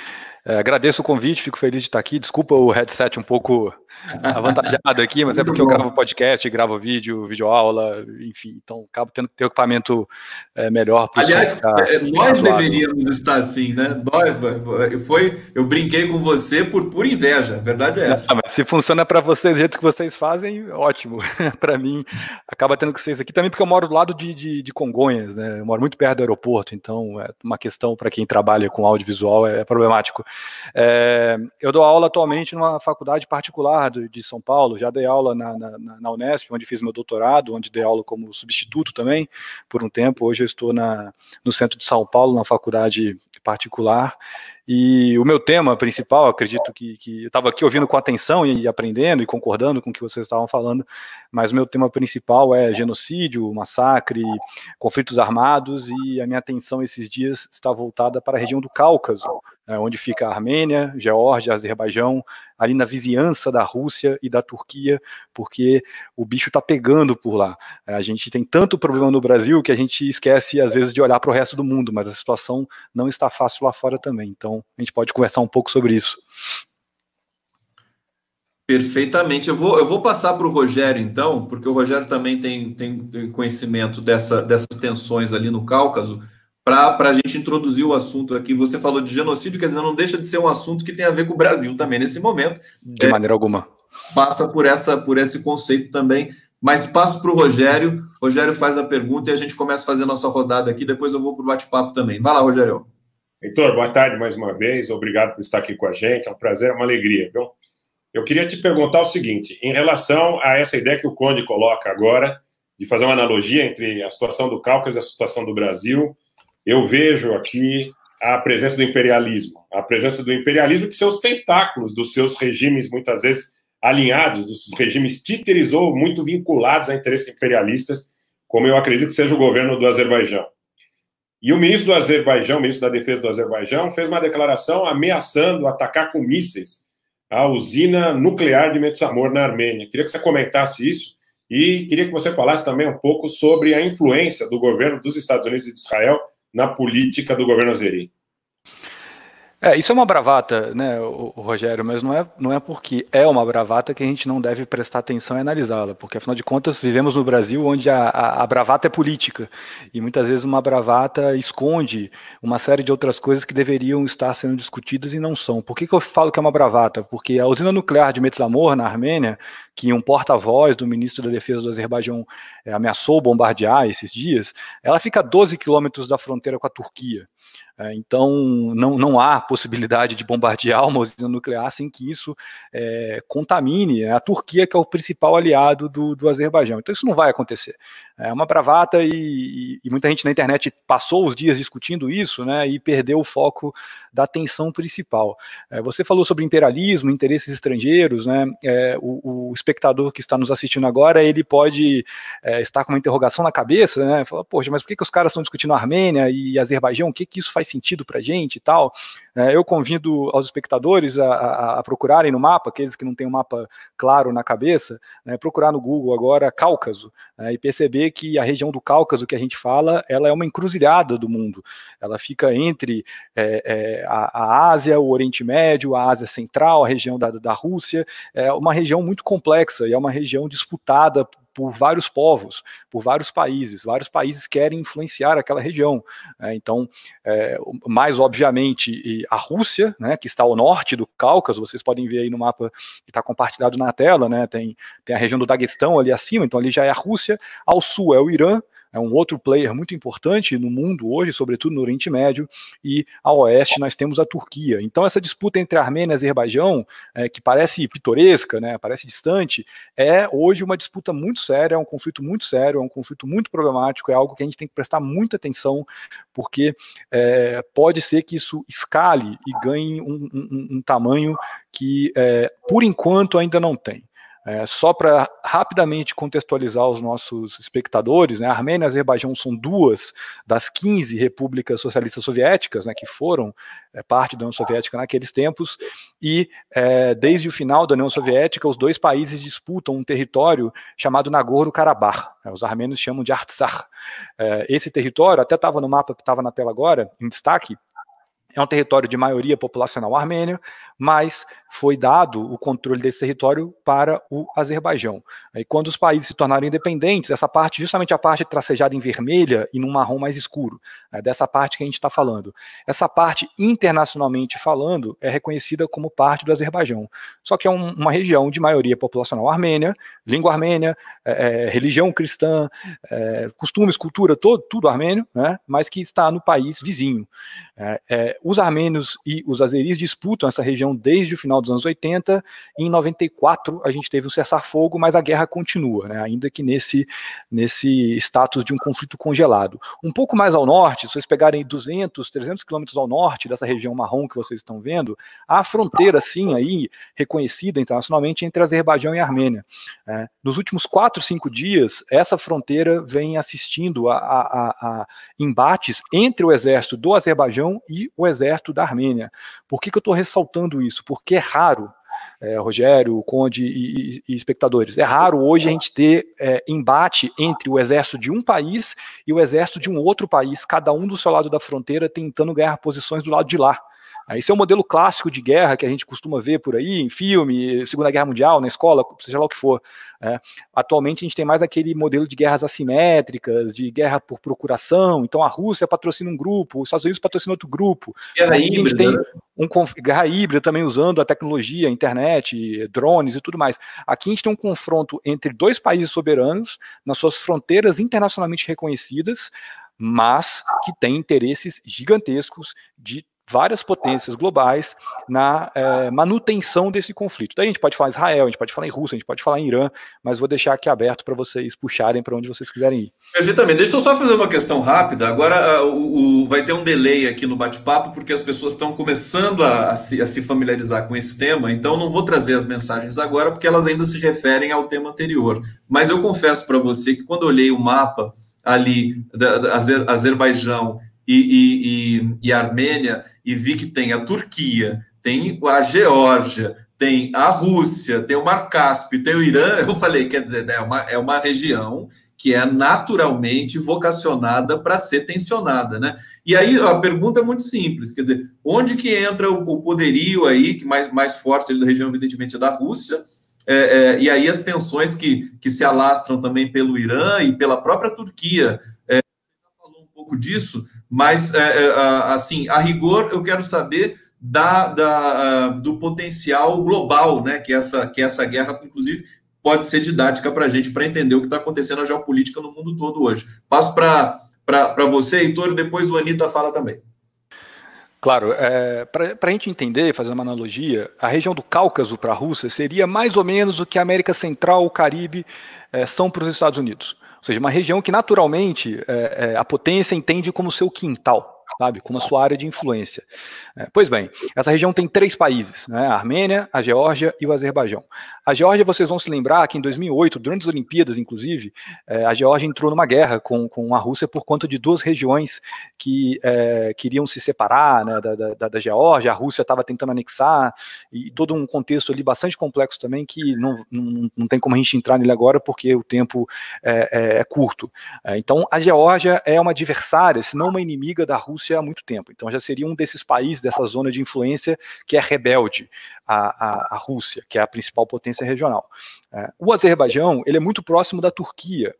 Agradeço o convite, fico feliz de estar aqui. Desculpa o headset um pouco avantajado aqui, mas é porque eu gravo podcast, gravo videoaula, enfim, então acabo tendo que ter equipamento melhor. Aliás, nós deveríamos estar assim, né? Eu brinquei com você por inveja, a verdade é essa. Não, mas se funciona para vocês do jeito que vocês fazem, ótimo. Para mim, acaba tendo que ser isso aqui também, porque eu moro do lado de Congonhas, né? Eu moro muito perto do aeroporto, então é uma questão para quem trabalha com audiovisual, é problemático. Eu dou aula atualmente numa faculdade particular de São Paulo, já dei aula na Unesp, onde fiz meu doutorado, onde dei aula como substituto também, por um tempo. Hoje eu estou no centro de São Paulo, na faculdade particular, e o meu tema principal, acredito que eu estava aqui ouvindo com atenção e aprendendo e concordando com o que vocês estavam falando, mas o meu tema principal é genocídio, massacre, conflitos armados, e a minha atenção esses dias está voltada para a região do Cáucaso, onde fica a Armênia, Geórgia, Azerbaijão, ali na vizinhança da Rússia e da Turquia, porque o bicho está pegando por lá. A gente tem tanto problema no Brasil que a gente esquece, às vezes, de olhar para o resto do mundo, mas a situação não está fácil lá fora também. Então, a gente pode conversar um pouco sobre isso. Perfeitamente. Eu vou passar para o Rogério, então, porque o Rogério também tem conhecimento dessas tensões ali no Cáucaso, para a gente introduzir o assunto aqui. Você falou de genocídio, quer dizer, não deixa de ser um assunto que tem a ver com o Brasil também nesse momento. De maneira alguma. Passa por esse conceito também, mas passo para o Rogério. Rogério faz a pergunta e a gente começa a fazer a nossa rodada aqui, depois eu vou para o bate-papo também. Vai lá, Rogério. Heitor, boa tarde mais uma vez, obrigado por estar aqui com a gente, é um prazer, é uma alegria, viu? Eu queria te perguntar o seguinte, em relação a essa ideia que o Conde coloca agora, de fazer uma analogia entre a situação do Cáucaso e a situação do Brasil, eu vejo aqui a presença do imperialismo de seus tentáculos, dos seus regimes muitas vezes alinhados, dos regimes títeres ou muito vinculados a interesses imperialistas, como eu acredito que seja o governo do Azerbaijão. E o ministro do Azerbaijão, o ministro da Defesa do Azerbaijão, fez uma declaração ameaçando atacar com mísseis a usina nuclear de Metsamor, na Armênia. Queria que você comentasse isso e queria que você falasse também um pouco sobre a influência do governo dos Estados Unidos e de Israel na política do governo azeri. Isso é uma bravata, né, o Rogério, mas não é porque é uma bravata que a gente não deve prestar atenção e analisá-la, porque afinal de contas vivemos no Brasil onde a bravata é política, e muitas vezes uma bravata esconde uma série de outras coisas que deveriam estar sendo discutidas e não são. Por que eu falo que é uma bravata? Porque a usina nuclear de Metsamor, na Armênia, que um porta-voz do ministro da Defesa do Azerbaijão ameaçou bombardear esses dias, ela fica a 12 quilômetros da fronteira com a Turquia. Então, não há possibilidade de bombardear uma usina nuclear sem que isso contamine a Turquia, que é o principal aliado do Azerbaijão. Então, isso não vai acontecer. É uma bravata e muita gente na internet passou os dias discutindo isso, né, e perdeu o foco da atenção principal. Você falou sobre imperialismo, interesses estrangeiros, né, o espectador que está nos assistindo agora, ele pode estar com uma interrogação na cabeça, né, falar, poxa, mas por que os caras estão discutindo a Armênia e Azerbaijão, o que isso faz sentido para a gente e tal? Eu convido aos espectadores a procurarem no mapa, aqueles que não têm um mapa claro na cabeça, né, procurar no Google agora Cáucaso, e perceber que a região do Cáucaso que a gente fala, ela é uma encruzilhada do mundo. Ela fica entre a Ásia, o Oriente Médio, a Ásia Central, a região da Rússia. É uma região muito complexa e é uma região disputada por vários povos, por vários países querem influenciar aquela região. Então, mais obviamente, a Rússia, né, que está ao norte do Cáucaso, vocês podem ver aí no mapa que está compartilhado na tela, né, tem a região do Daguestão ali acima, então ali já é a Rússia, ao sul é o Irã, é um outro player muito importante no mundo hoje, sobretudo no Oriente Médio, e a oeste nós temos a Turquia. Então essa disputa entre a Armênia e Azerbaijão, que parece pitoresca, né, parece distante, é hoje uma disputa muito séria, é um conflito muito sério, é um conflito muito problemático, é algo que a gente tem que prestar muita atenção, porque pode ser que isso escale e ganhe um tamanho que, por enquanto, ainda não tem. Só para rapidamente contextualizar os nossos espectadores, né, a Armênia e a Azerbaijão são duas das 15 repúblicas socialistas soviéticas, né, que foram parte da União Soviética naqueles tempos, e desde o final da União Soviética, os dois países disputam um território chamado Nagorno-Karabakh, os armênios chamam de Artsakh. Esse território, até estava no mapa que estava na tela agora, em destaque, é um território de maioria populacional armênio, mas foi dado o controle desse território para o Azerbaijão. Aí, quando os países se tornaram independentes, essa parte, justamente a parte tracejada em vermelha e num marrom mais escuro, dessa parte que a gente está falando. Essa parte, internacionalmente falando, é reconhecida como parte do Azerbaijão. Só que é uma região de maioria populacional armênia, língua armênia, religião cristã, costumes, cultura, tudo armênio, né, mas que está no país vizinho. Os armênios e os azeris disputam essa região desde o final dos anos 80, e em 94 a gente teve um cessar-fogo, mas a guerra continua, né, ainda que nesse status de um conflito congelado. Um pouco mais ao norte, se vocês pegarem 200, 300 quilômetros ao norte dessa região marrom que vocês estão vendo, há a fronteira, sim, aí, reconhecida internacionalmente entre Azerbaijão e Armênia. Nos últimos 4, 5 dias, essa fronteira vem assistindo a embates entre o exército do Azerbaijão e o exército da Armênia. Por que eu estou ressaltando isso? Porque é raro, Rogério, Conde e espectadores, é raro hoje a gente ter embate entre o exército de um país e o exército de um outro país, cada um do seu lado da fronteira tentando ganhar posições do lado de lá. Esse é um modelo clássico de guerra que a gente costuma ver por aí, em filme, Segunda Guerra Mundial, na escola, seja lá o que for. Atualmente a gente tem mais aquele modelo de guerras assimétricas, de guerra por procuração. Então a Rússia patrocina um grupo, os Estados Unidos patrocinam outro grupo. Guerra híbrida, né? Guerra híbrida também usando a tecnologia, a internet, drones e tudo mais. Aqui a gente tem um confronto entre dois países soberanos, nas suas fronteiras internacionalmente reconhecidas, mas que têm interesses gigantescos de várias potências globais na manutenção desse conflito. Daí a gente pode falar em Israel, a gente pode falar em Rússia, a gente pode falar em Irã, mas vou deixar aqui aberto para vocês puxarem para onde vocês quiserem ir. Perfeitamente. Deixa eu só fazer uma questão rápida. Agora vai ter um delay aqui no bate-papo, porque as pessoas estão começando a se familiarizar com esse tema, então não vou trazer as mensagens agora, porque elas ainda se referem ao tema anterior. Mas eu confesso para você que quando eu olhei o mapa ali da Azerbaijão e Armênia, e vi que tem a Turquia, tem a Geórgia, tem a Rússia, tem o Mar Cáspio, tem o Irã, eu falei, quer dizer, é uma região que é naturalmente vocacionada para ser tensionada, né? E aí a pergunta é muito simples, quer dizer, onde que entra o poderio aí, que mais forte da região, evidentemente, é da Rússia, e aí as tensões que se alastram também pelo Irã e pela própria Turquia. Falou um pouco disso, mas, assim, a rigor, eu quero saber do potencial global, né, que essa guerra, inclusive, pode ser didática para a gente, para entender o que está acontecendo na geopolítica no mundo todo hoje. Passo para você, Heitor, e depois o Anita fala também. Claro, para a gente entender, fazer uma analogia, a região do Cáucaso para a Rússia seria mais ou menos o que a América Central, o Caribe são para os Estados Unidos. Ou seja, uma região que naturalmente a potência entende como seu quintal, sabe, como a sua área de influência. Pois bem, essa região tem 3 países, né, a Armênia, a Geórgia e o Azerbaijão. A Geórgia, vocês vão se lembrar que em 2008, durante as Olimpíadas, inclusive, a Geórgia entrou numa guerra com a Rússia por conta de 2 regiões que queriam se separar, né, da Geórgia. A Rússia estava tentando anexar, e todo um contexto ali bastante complexo também, que não tem como a gente entrar nele agora, porque o tempo é curto. Então, a Geórgia é uma adversária, se não uma inimiga da Rússia há muito tempo. Então, já seria um desses países, dessa zona de influência, que é rebelde à Rússia, que é a principal potência regional. O Azerbaijão, ele é muito próximo da Turquia,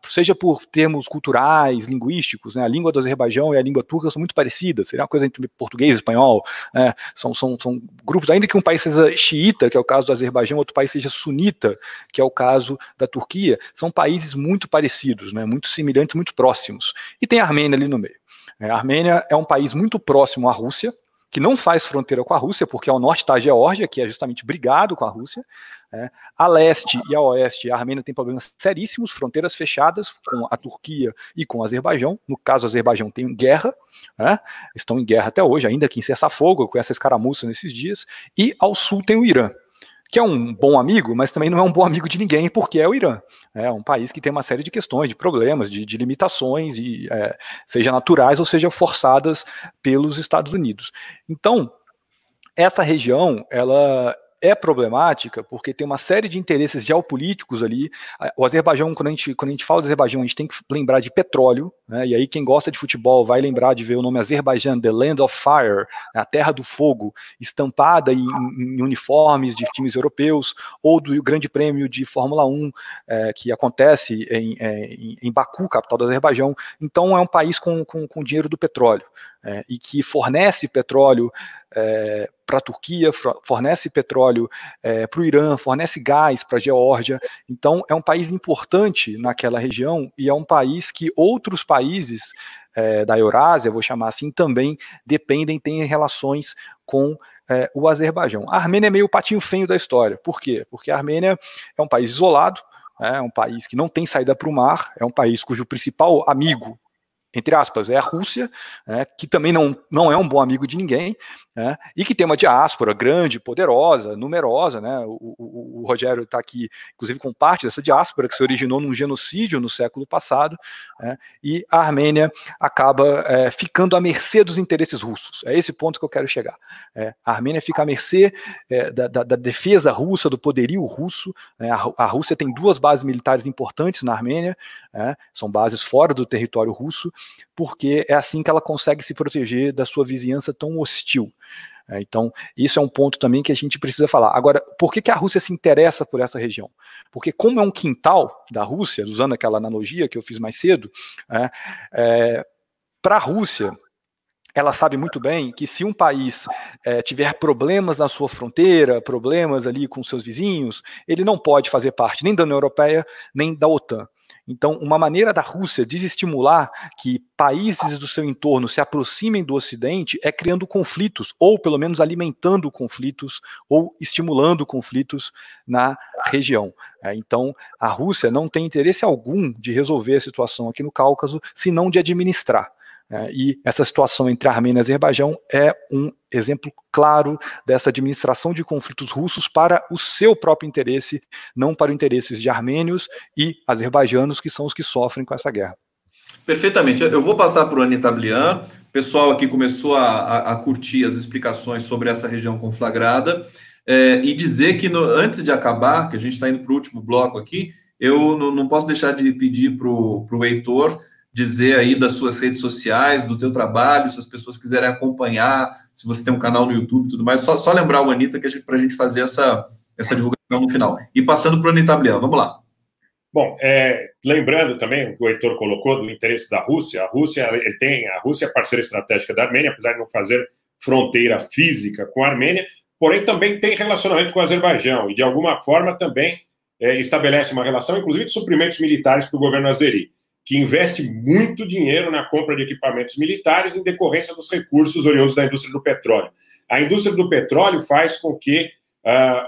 seja por termos culturais, linguísticos, né, a língua do Azerbaijão e a língua turca são muito parecidas, seria uma coisa entre português e espanhol, né, são grupos, ainda que um país seja xiita, que é o caso do Azerbaijão, outro país seja sunita, que é o caso da Turquia, são países muito parecidos, né, muito semelhantes, muito próximos. E tem a Armênia ali no meio. A Armênia é um país muito próximo à Rússia, que não faz fronteira com a Rússia, porque ao norte está a Geórgia, que é justamente brigado com a Rússia. A leste e a oeste, a Armênia tem problemas seríssimos, fronteiras fechadas com a Turquia e com o Azerbaijão. No caso, o Azerbaijão tem guerra, estão em guerra até hoje, ainda que em cessar-fogo, com essa escaramuça nesses dias. E ao sul tem o Irã, que é um bom amigo, mas também não é um bom amigo de ninguém, porque é o Irã. É um país que tem uma série de questões, de problemas, de limitações, seja naturais ou seja forçadas pelos Estados Unidos. Então, essa região, ela é problemática porque tem uma série de interesses geopolíticos ali. O Azerbaijão, quando a gente fala do Azerbaijão, a gente tem que lembrar de petróleo, né? E aí quem gosta de futebol vai lembrar de ver o nome Azerbaijão, The Land of Fire, a Terra do Fogo, estampada em uniformes de times europeus, ou do Grande Prêmio de Fórmula 1, que acontece em Baku, capital do Azerbaijão. Então é um país com dinheiro do petróleo, e que fornece petróleo para a Turquia, fornece petróleo para o Irã, fornece gás para a Geórgia. Então é um país importante naquela região e é um país que outros países da Eurásia, vou chamar assim, também dependem, têm relações com o Azerbaijão. A Armênia é meio o patinho feio da história. Por quê? Porque a Armênia é um país isolado, é um país que não tem saída para o mar, é um país cujo principal amigo, entre aspas, é a Rússia, que também não é um bom amigo de ninguém, e que tem uma diáspora grande, poderosa, numerosa, né? O Rogério está aqui, inclusive, com parte dessa diáspora que se originou num genocídio no século passado, e a Armênia acaba ficando à mercê dos interesses russos. É esse ponto que eu quero chegar. A Armênia fica à mercê da defesa russa, do poderio russo. A Rússia tem 2 bases militares importantes na Armênia, são bases fora do território russo, porque é assim que ela consegue se proteger da sua vizinhança tão hostil. Então, isso é um ponto também que a gente precisa falar. Agora, por que a Rússia se interessa por essa região? Porque como é um quintal da Rússia, usando aquela analogia que eu fiz mais cedo, para a Rússia, ela sabe muito bem que se um país tiver problemas na sua fronteira, problemas ali com seus vizinhos, ele não pode fazer parte nem da União Europeia, nem da OTAN. Então, uma maneira da Rússia desestimular que países do seu entorno se aproximem do Ocidente é criando conflitos, ou pelo menos alimentando conflitos, ou estimulando conflitos na região. Então, a Rússia não tem interesse algum de resolver a situação aqui no Cáucaso, senão de administrar. E essa situação entre a Armênia e o Azerbaijão é um exemplo claro dessa administração de conflitos russos para o seu próprio interesse, não para os interesses de armênios e azerbaijanos, que são os que sofrem com essa guerra. Perfeitamente. Eu vou passar para o Anita Blian. O pessoal aqui começou a curtir as explicações sobre essa região conflagrada, e dizer que antes de acabar, que a gente está indo para o último bloco aqui, eu não posso deixar de pedir para o Heitor dizer aí das suas redes sociais, do teu trabalho, se as pessoas quiserem acompanhar, se você tem um canal no YouTube e tudo mais, só lembrar o Anitta para a gente fazer essa divulgação no final. E passando para o Anitta, vamos lá. Bom, lembrando também o que o Heitor colocou do interesse da Rússia, a Rússia é parceira estratégica da Armênia, apesar de não fazer fronteira física com a Armênia, porém também tem relacionamento com o Azerbaijão e de alguma forma também estabelece uma relação, inclusive de suprimentos militares para o governo azeri, que investe muito dinheiro na compra de equipamentos militares em decorrência dos recursos oriundos da indústria do petróleo. A indústria do petróleo faz com que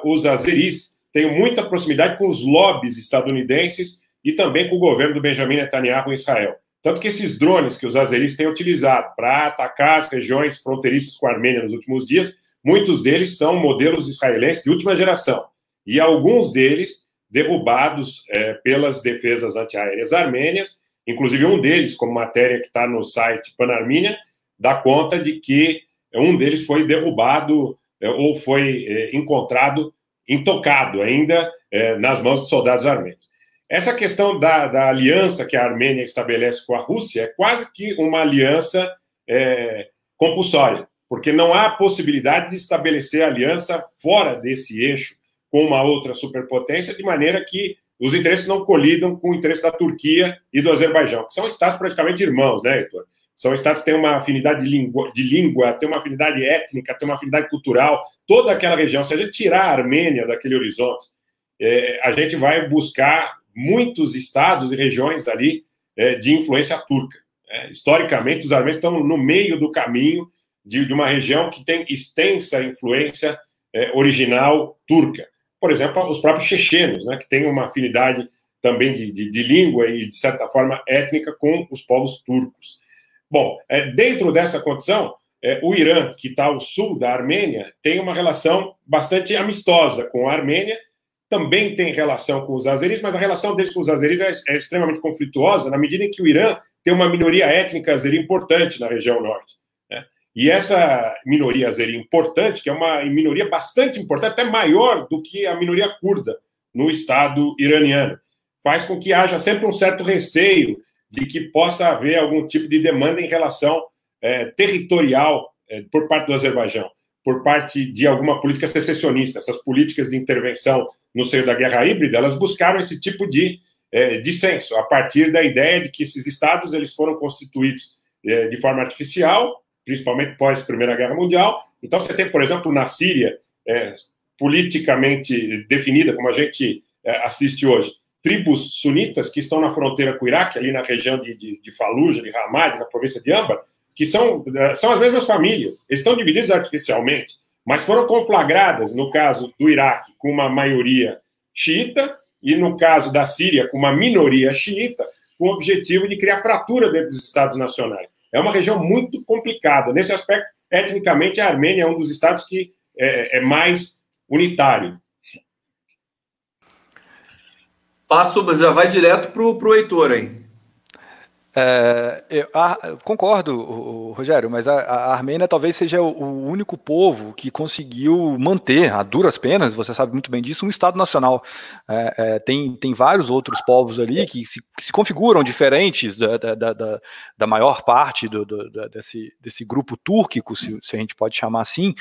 os azeris tenham muita proximidade com os lobbies estadunidenses e também com o governo do Benjamin Netanyahu em Israel. Tanto que esses drones que os azeris têm utilizado para atacar as regiões fronteiriças com a Armênia nos últimos dias, muitos deles são modelos israelenses de última geração. E alguns deles derrubados pelas defesas antiaéreas armênias, inclusive um deles, como matéria que está no site Pan-Armênia, dá conta de que um deles foi derrubado ou foi encontrado intocado ainda nas mãos dos soldados armênios. Essa questão da aliança que a Armênia estabelece com a Rússia é quase que uma aliança compulsória, porque não há possibilidade de estabelecer aliança fora desse eixo com uma outra superpotência, de maneira que os interesses não colidam com o interesse da Turquia e do Azerbaijão, que são estados praticamente irmãos, né, Heitor? São estados que têm uma afinidade de língua, têm uma afinidade étnica, têm uma afinidade cultural, toda aquela região. Se a gente tirar a Armênia daquele horizonte, a gente vai buscar muitos estados e regiões ali de influência turca. Historicamente, os armênios estão no meio do caminho de uma região que tem extensa influência original turca. Por exemplo, os próprios chechenos, né, que têm uma afinidade também de língua e, de certa forma, étnica com os povos turcos. Bom, dentro dessa condição, o Irã, que está ao sul da Armênia, tem uma relação bastante amistosa com a Armênia, também tem relação com os azeris, mas a relação deles com os azeris é extremamente conflituosa, na medida em que o Irã tem uma minoria étnica azeri importante na região norte. Né? E essa minoria azeri importante, que é uma minoria bastante importante, até maior do que a minoria curda no Estado iraniano, faz com que haja sempre um certo receio de que possa haver algum tipo de demanda em relação territorial por parte do Azerbaijão, por parte de alguma política secessionista. Essas políticas de intervenção no seio da guerra híbrida, elas buscaram esse tipo de dissenso, a partir da ideia de que esses estados eles foram constituídos de forma artificial, principalmente pós-Primeira Guerra Mundial. Então, você tem, por exemplo, na Síria, politicamente definida, como a gente assiste hoje, tribos sunitas que estão na fronteira com o Iraque, ali na região de Fallujah, de Ramadi, na província de Anbar, que são as mesmas famílias. Eles estão divididos artificialmente, mas foram conflagradas, no caso do Iraque, com uma maioria xiita, e no caso da Síria, com uma minoria xiita, com o objetivo de criar fratura dentro dos estados nacionais. É uma região muito complicada. Nesse aspecto, etnicamente, a Armênia é um dos estados que é mais unitário. Já vai direto para o Heitor aí. Concordo, Rogério, mas a Armênia talvez seja o único povo que conseguiu manter, a duras penas, você sabe muito bem disso, um Estado nacional. Tem vários outros povos ali que se configuram diferentes da maior parte desse grupo túrquico, se a gente pode chamar assim,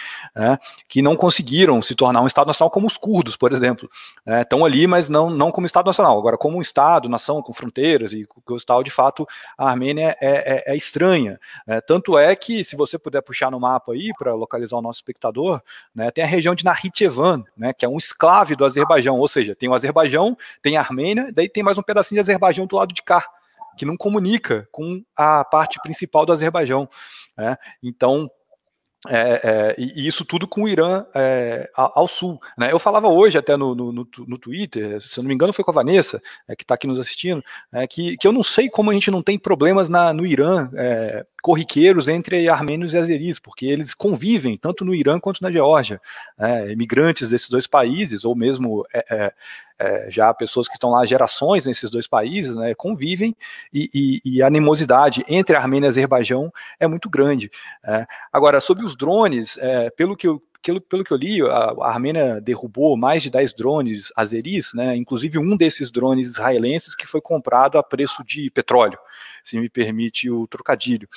que não conseguiram se tornar um Estado nacional como os curdos, por exemplo. Estão ali, mas não como Estado nacional. Agora, como um Estado, nação com fronteiras e coisa tal, de fato, a Armênia é estranha. Tanto é que, se você puder puxar no mapa aí, para localizar o nosso espectador, tem a região de Nakhitchevan, que é um esclave do Azerbaijão, ou seja, tem o Azerbaijão, tem a Armênia, daí tem mais um pedacinho de Azerbaijão do lado de cá, que não comunica com a parte principal do Azerbaijão. Então, e isso tudo com o Irã ao sul. Eu falava hoje até no Twitter, se eu não me engano foi com a Vanessa, que está aqui nos assistindo, que eu não sei como a gente não tem problemas no Irã, corriqueiros entre armênios e azeris, porque eles convivem tanto no Irã quanto na Geórgia. Imigrantes desses dois países, ou mesmo já pessoas que estão lá há gerações nesses dois países, convivem, e a animosidade entre a Armênia e Azerbaijão é muito grande. Agora, sobre os drones, pelo que eu pelo que eu li, a Armênia derrubou mais de 10 drones azeris, né, inclusive um desses drones israelenses que foi comprado a preço de petróleo, se me permite o trocadilho.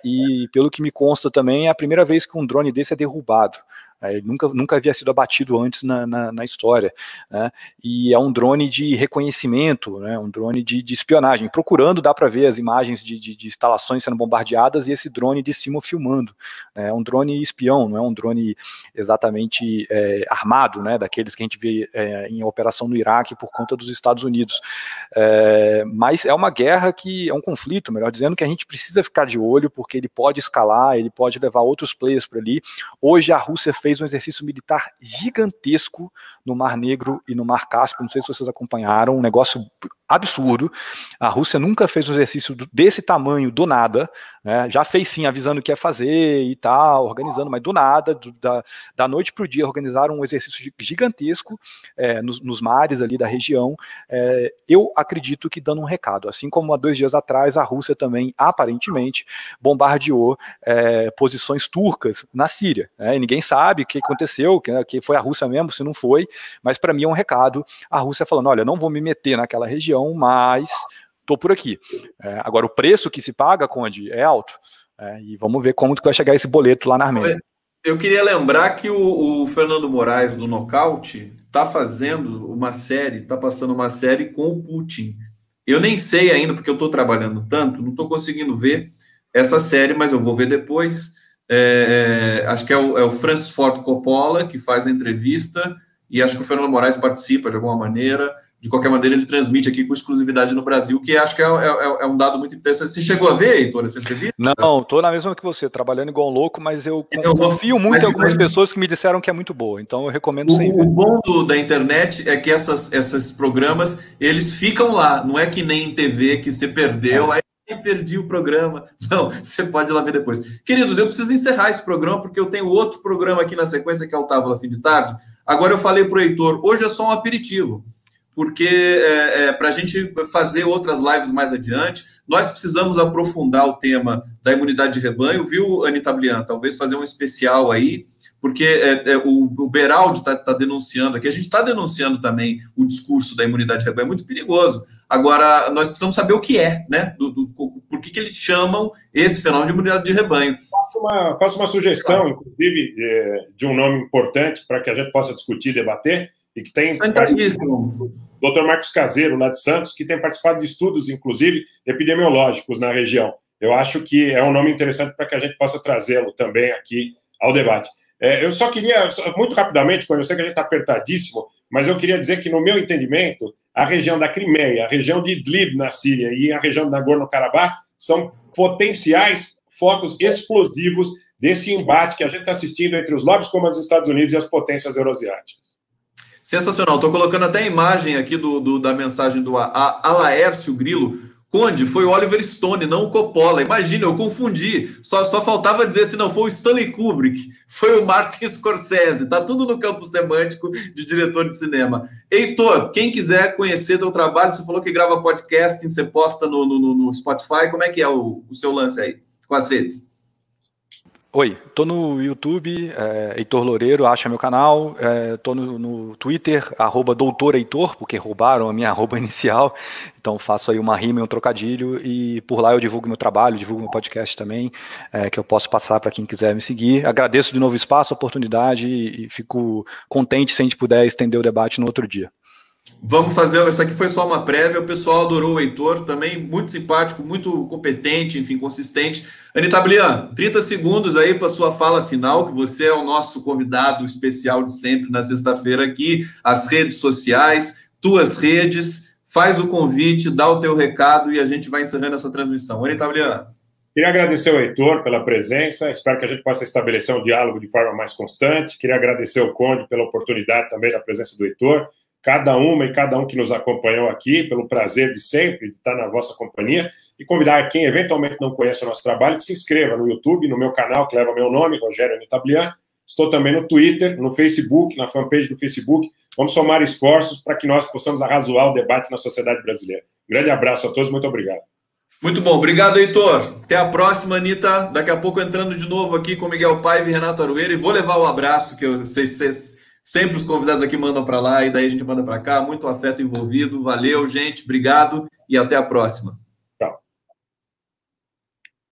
E pelo que me consta também, é a primeira vez que um drone desse é derrubado. Ele nunca havia sido abatido antes na história, né? E é um drone de reconhecimento, né? Um drone de espionagem. Procurando, dá para ver as imagens de instalações sendo bombardeadas e esse drone de cima filmando. É um drone espião, não é um drone exatamente armado, né? Daqueles que a gente vê em operação no Iraque por conta dos Estados Unidos. Mas é uma guerra que é um conflito, melhor dizendo, que a gente precisa ficar de olho, porque ele pode escalar, ele pode levar outros players para ali. Hoje a Rússia fez um exercício militar gigantesco no Mar Negro e no Mar Cáspio, não sei se vocês acompanharam, um negócio absurdo. A Rússia nunca fez um exercício desse tamanho do nada, né? Já fez sim, avisando o que ia fazer e tal, organizando, mas do nada, da noite para o dia, organizaram um exercício gigantesco nos mares ali da região. Eu acredito que dando um recado, assim como há 2 dias atrás, a Rússia também, aparentemente, bombardeou posições turcas na Síria, né? E ninguém sabe o que aconteceu, que foi a Rússia mesmo, se não foi, mas para mim é um recado, a Rússia falando, olha, não vou me meter naquela região, mas estou por aqui. Agora, o preço que se paga, Conde, é alto. E vamos ver como que vai chegar esse boleto lá na Armênia. Eu queria lembrar que o Fernando Moraes, do Nocaute, está fazendo uma série, está passando uma série com o Putin. Eu nem sei ainda, porque eu estou trabalhando tanto, não estou conseguindo ver essa série, mas eu vou ver depois. Acho que é o Francis Ford Coppola que faz a entrevista, e acho que o Fernando Moraes participa de alguma maneira. De qualquer maneira, ele transmite aqui com exclusividade no Brasil, que acho que é um dado muito interessante. Você chegou a ver, Heitor, essa entrevista? Não, estou na mesma que você, trabalhando igual um louco, mas eu confio muito em algumas pessoas que me disseram que é muito boa, então eu recomendo sempre. O bom da internet é que esses programas, eles ficam lá, não é que nem em TV que você perdeu, aí perdi o programa. Não, você pode ir lá ver depois. Queridos, eu preciso encerrar esse programa, porque eu tenho outro programa aqui na sequência, que é o Távola Fim de Tarde. Agora eu falei para o Heitor, hoje é só um aperitivo, porque para a gente fazer outras lives mais adiante, nós precisamos aprofundar o tema da imunidade de rebanho, viu, Anita Blian? Talvez fazer um especial aí, porque o Beraldi está denunciando aqui, a gente está denunciando também o discurso da imunidade de rebanho, é muito perigoso. Agora, nós precisamos saber o que é, né? Por que eles chamam esse fenômeno de imunidade de rebanho. Faço uma sugestão, inclusive, de um nome importante para que a gente possa discutir e debater, e que tem o Dr. Marcos Caseiro, lá de Santos, que tem participado de estudos, inclusive, epidemiológicos na região. Eu acho que é um nome interessante para que a gente possa trazê-lo também aqui ao debate. Eu só queria, muito rapidamente, quando eu sei que a gente está apertadíssimo, mas eu queria dizer que, no meu entendimento, a região da Crimeia, a região de Idlib, na Síria, e a região da Nagorno-Karabakh são potenciais focos explosivos desse embate que a gente está assistindo entre os lobbies como os Estados Unidos e as potências euroasiáticas. Sensacional. Estou colocando até a imagem aqui da mensagem do Alaércio Grilo. Conde, foi o Oliver Stone, não o Coppola. Imagina, eu confundi. Só faltava dizer se não foi o Stanley Kubrick, foi o Martin Scorsese. Tá tudo no campo semântico de diretor de cinema. Heitor, quem quiser conhecer teu trabalho, você falou que grava podcast, você posta no Spotify. Como é que é o seu lance aí com as redes? Oi, tô no YouTube, Heitor Loureiro, acha meu canal, tô no Twitter, @doutorheitor, porque roubaram a minha arroba inicial, então faço aí uma rima e um trocadilho, e por lá eu divulgo meu trabalho, divulgo meu podcast também, que eu posso passar para quem quiser me seguir. Agradeço de novo o espaço, a oportunidade, e fico contente se a gente puder estender o debate no outro dia. Vamos fazer, essa aqui foi só uma prévia, o pessoal adorou o Heitor, também muito simpático, muito competente, enfim, consistente. Anita Blian, 30 segundos aí para sua fala final, que você é o nosso convidado especial de sempre na sexta-feira aqui, as redes sociais, tuas redes, faz o convite, dá o teu recado e a gente vai encerrando essa transmissão. Anita Blian. Queria agradecer ao Heitor pela presença, espero que a gente possa estabelecer um diálogo de forma mais constante. Queria agradecer ao Conde pela oportunidade também da presença do Heitor. Cada uma e cada um que nos acompanhou aqui, pelo prazer de sempre de estar na vossa companhia, e convidar quem eventualmente não conhece o nosso trabalho que se inscreva no YouTube, no meu canal, que leva meu nome, Rogério Anita Blian. Estou também no Twitter, no Facebook, na fanpage do Facebook. Vamos somar esforços para que nós possamos arrazoar o debate na sociedade brasileira. Um grande abraço a todos, muito obrigado. Muito bom, obrigado, Heitor. Até a próxima, Anitta. Daqui a pouco entrando de novo aqui com Miguel Paiva e Renato Arueira. E vou levar o abraço que eu sei sempre os convidados aqui mandam para lá e daí a gente manda para cá. Muito afeto envolvido. Valeu, gente. Obrigado e até a próxima.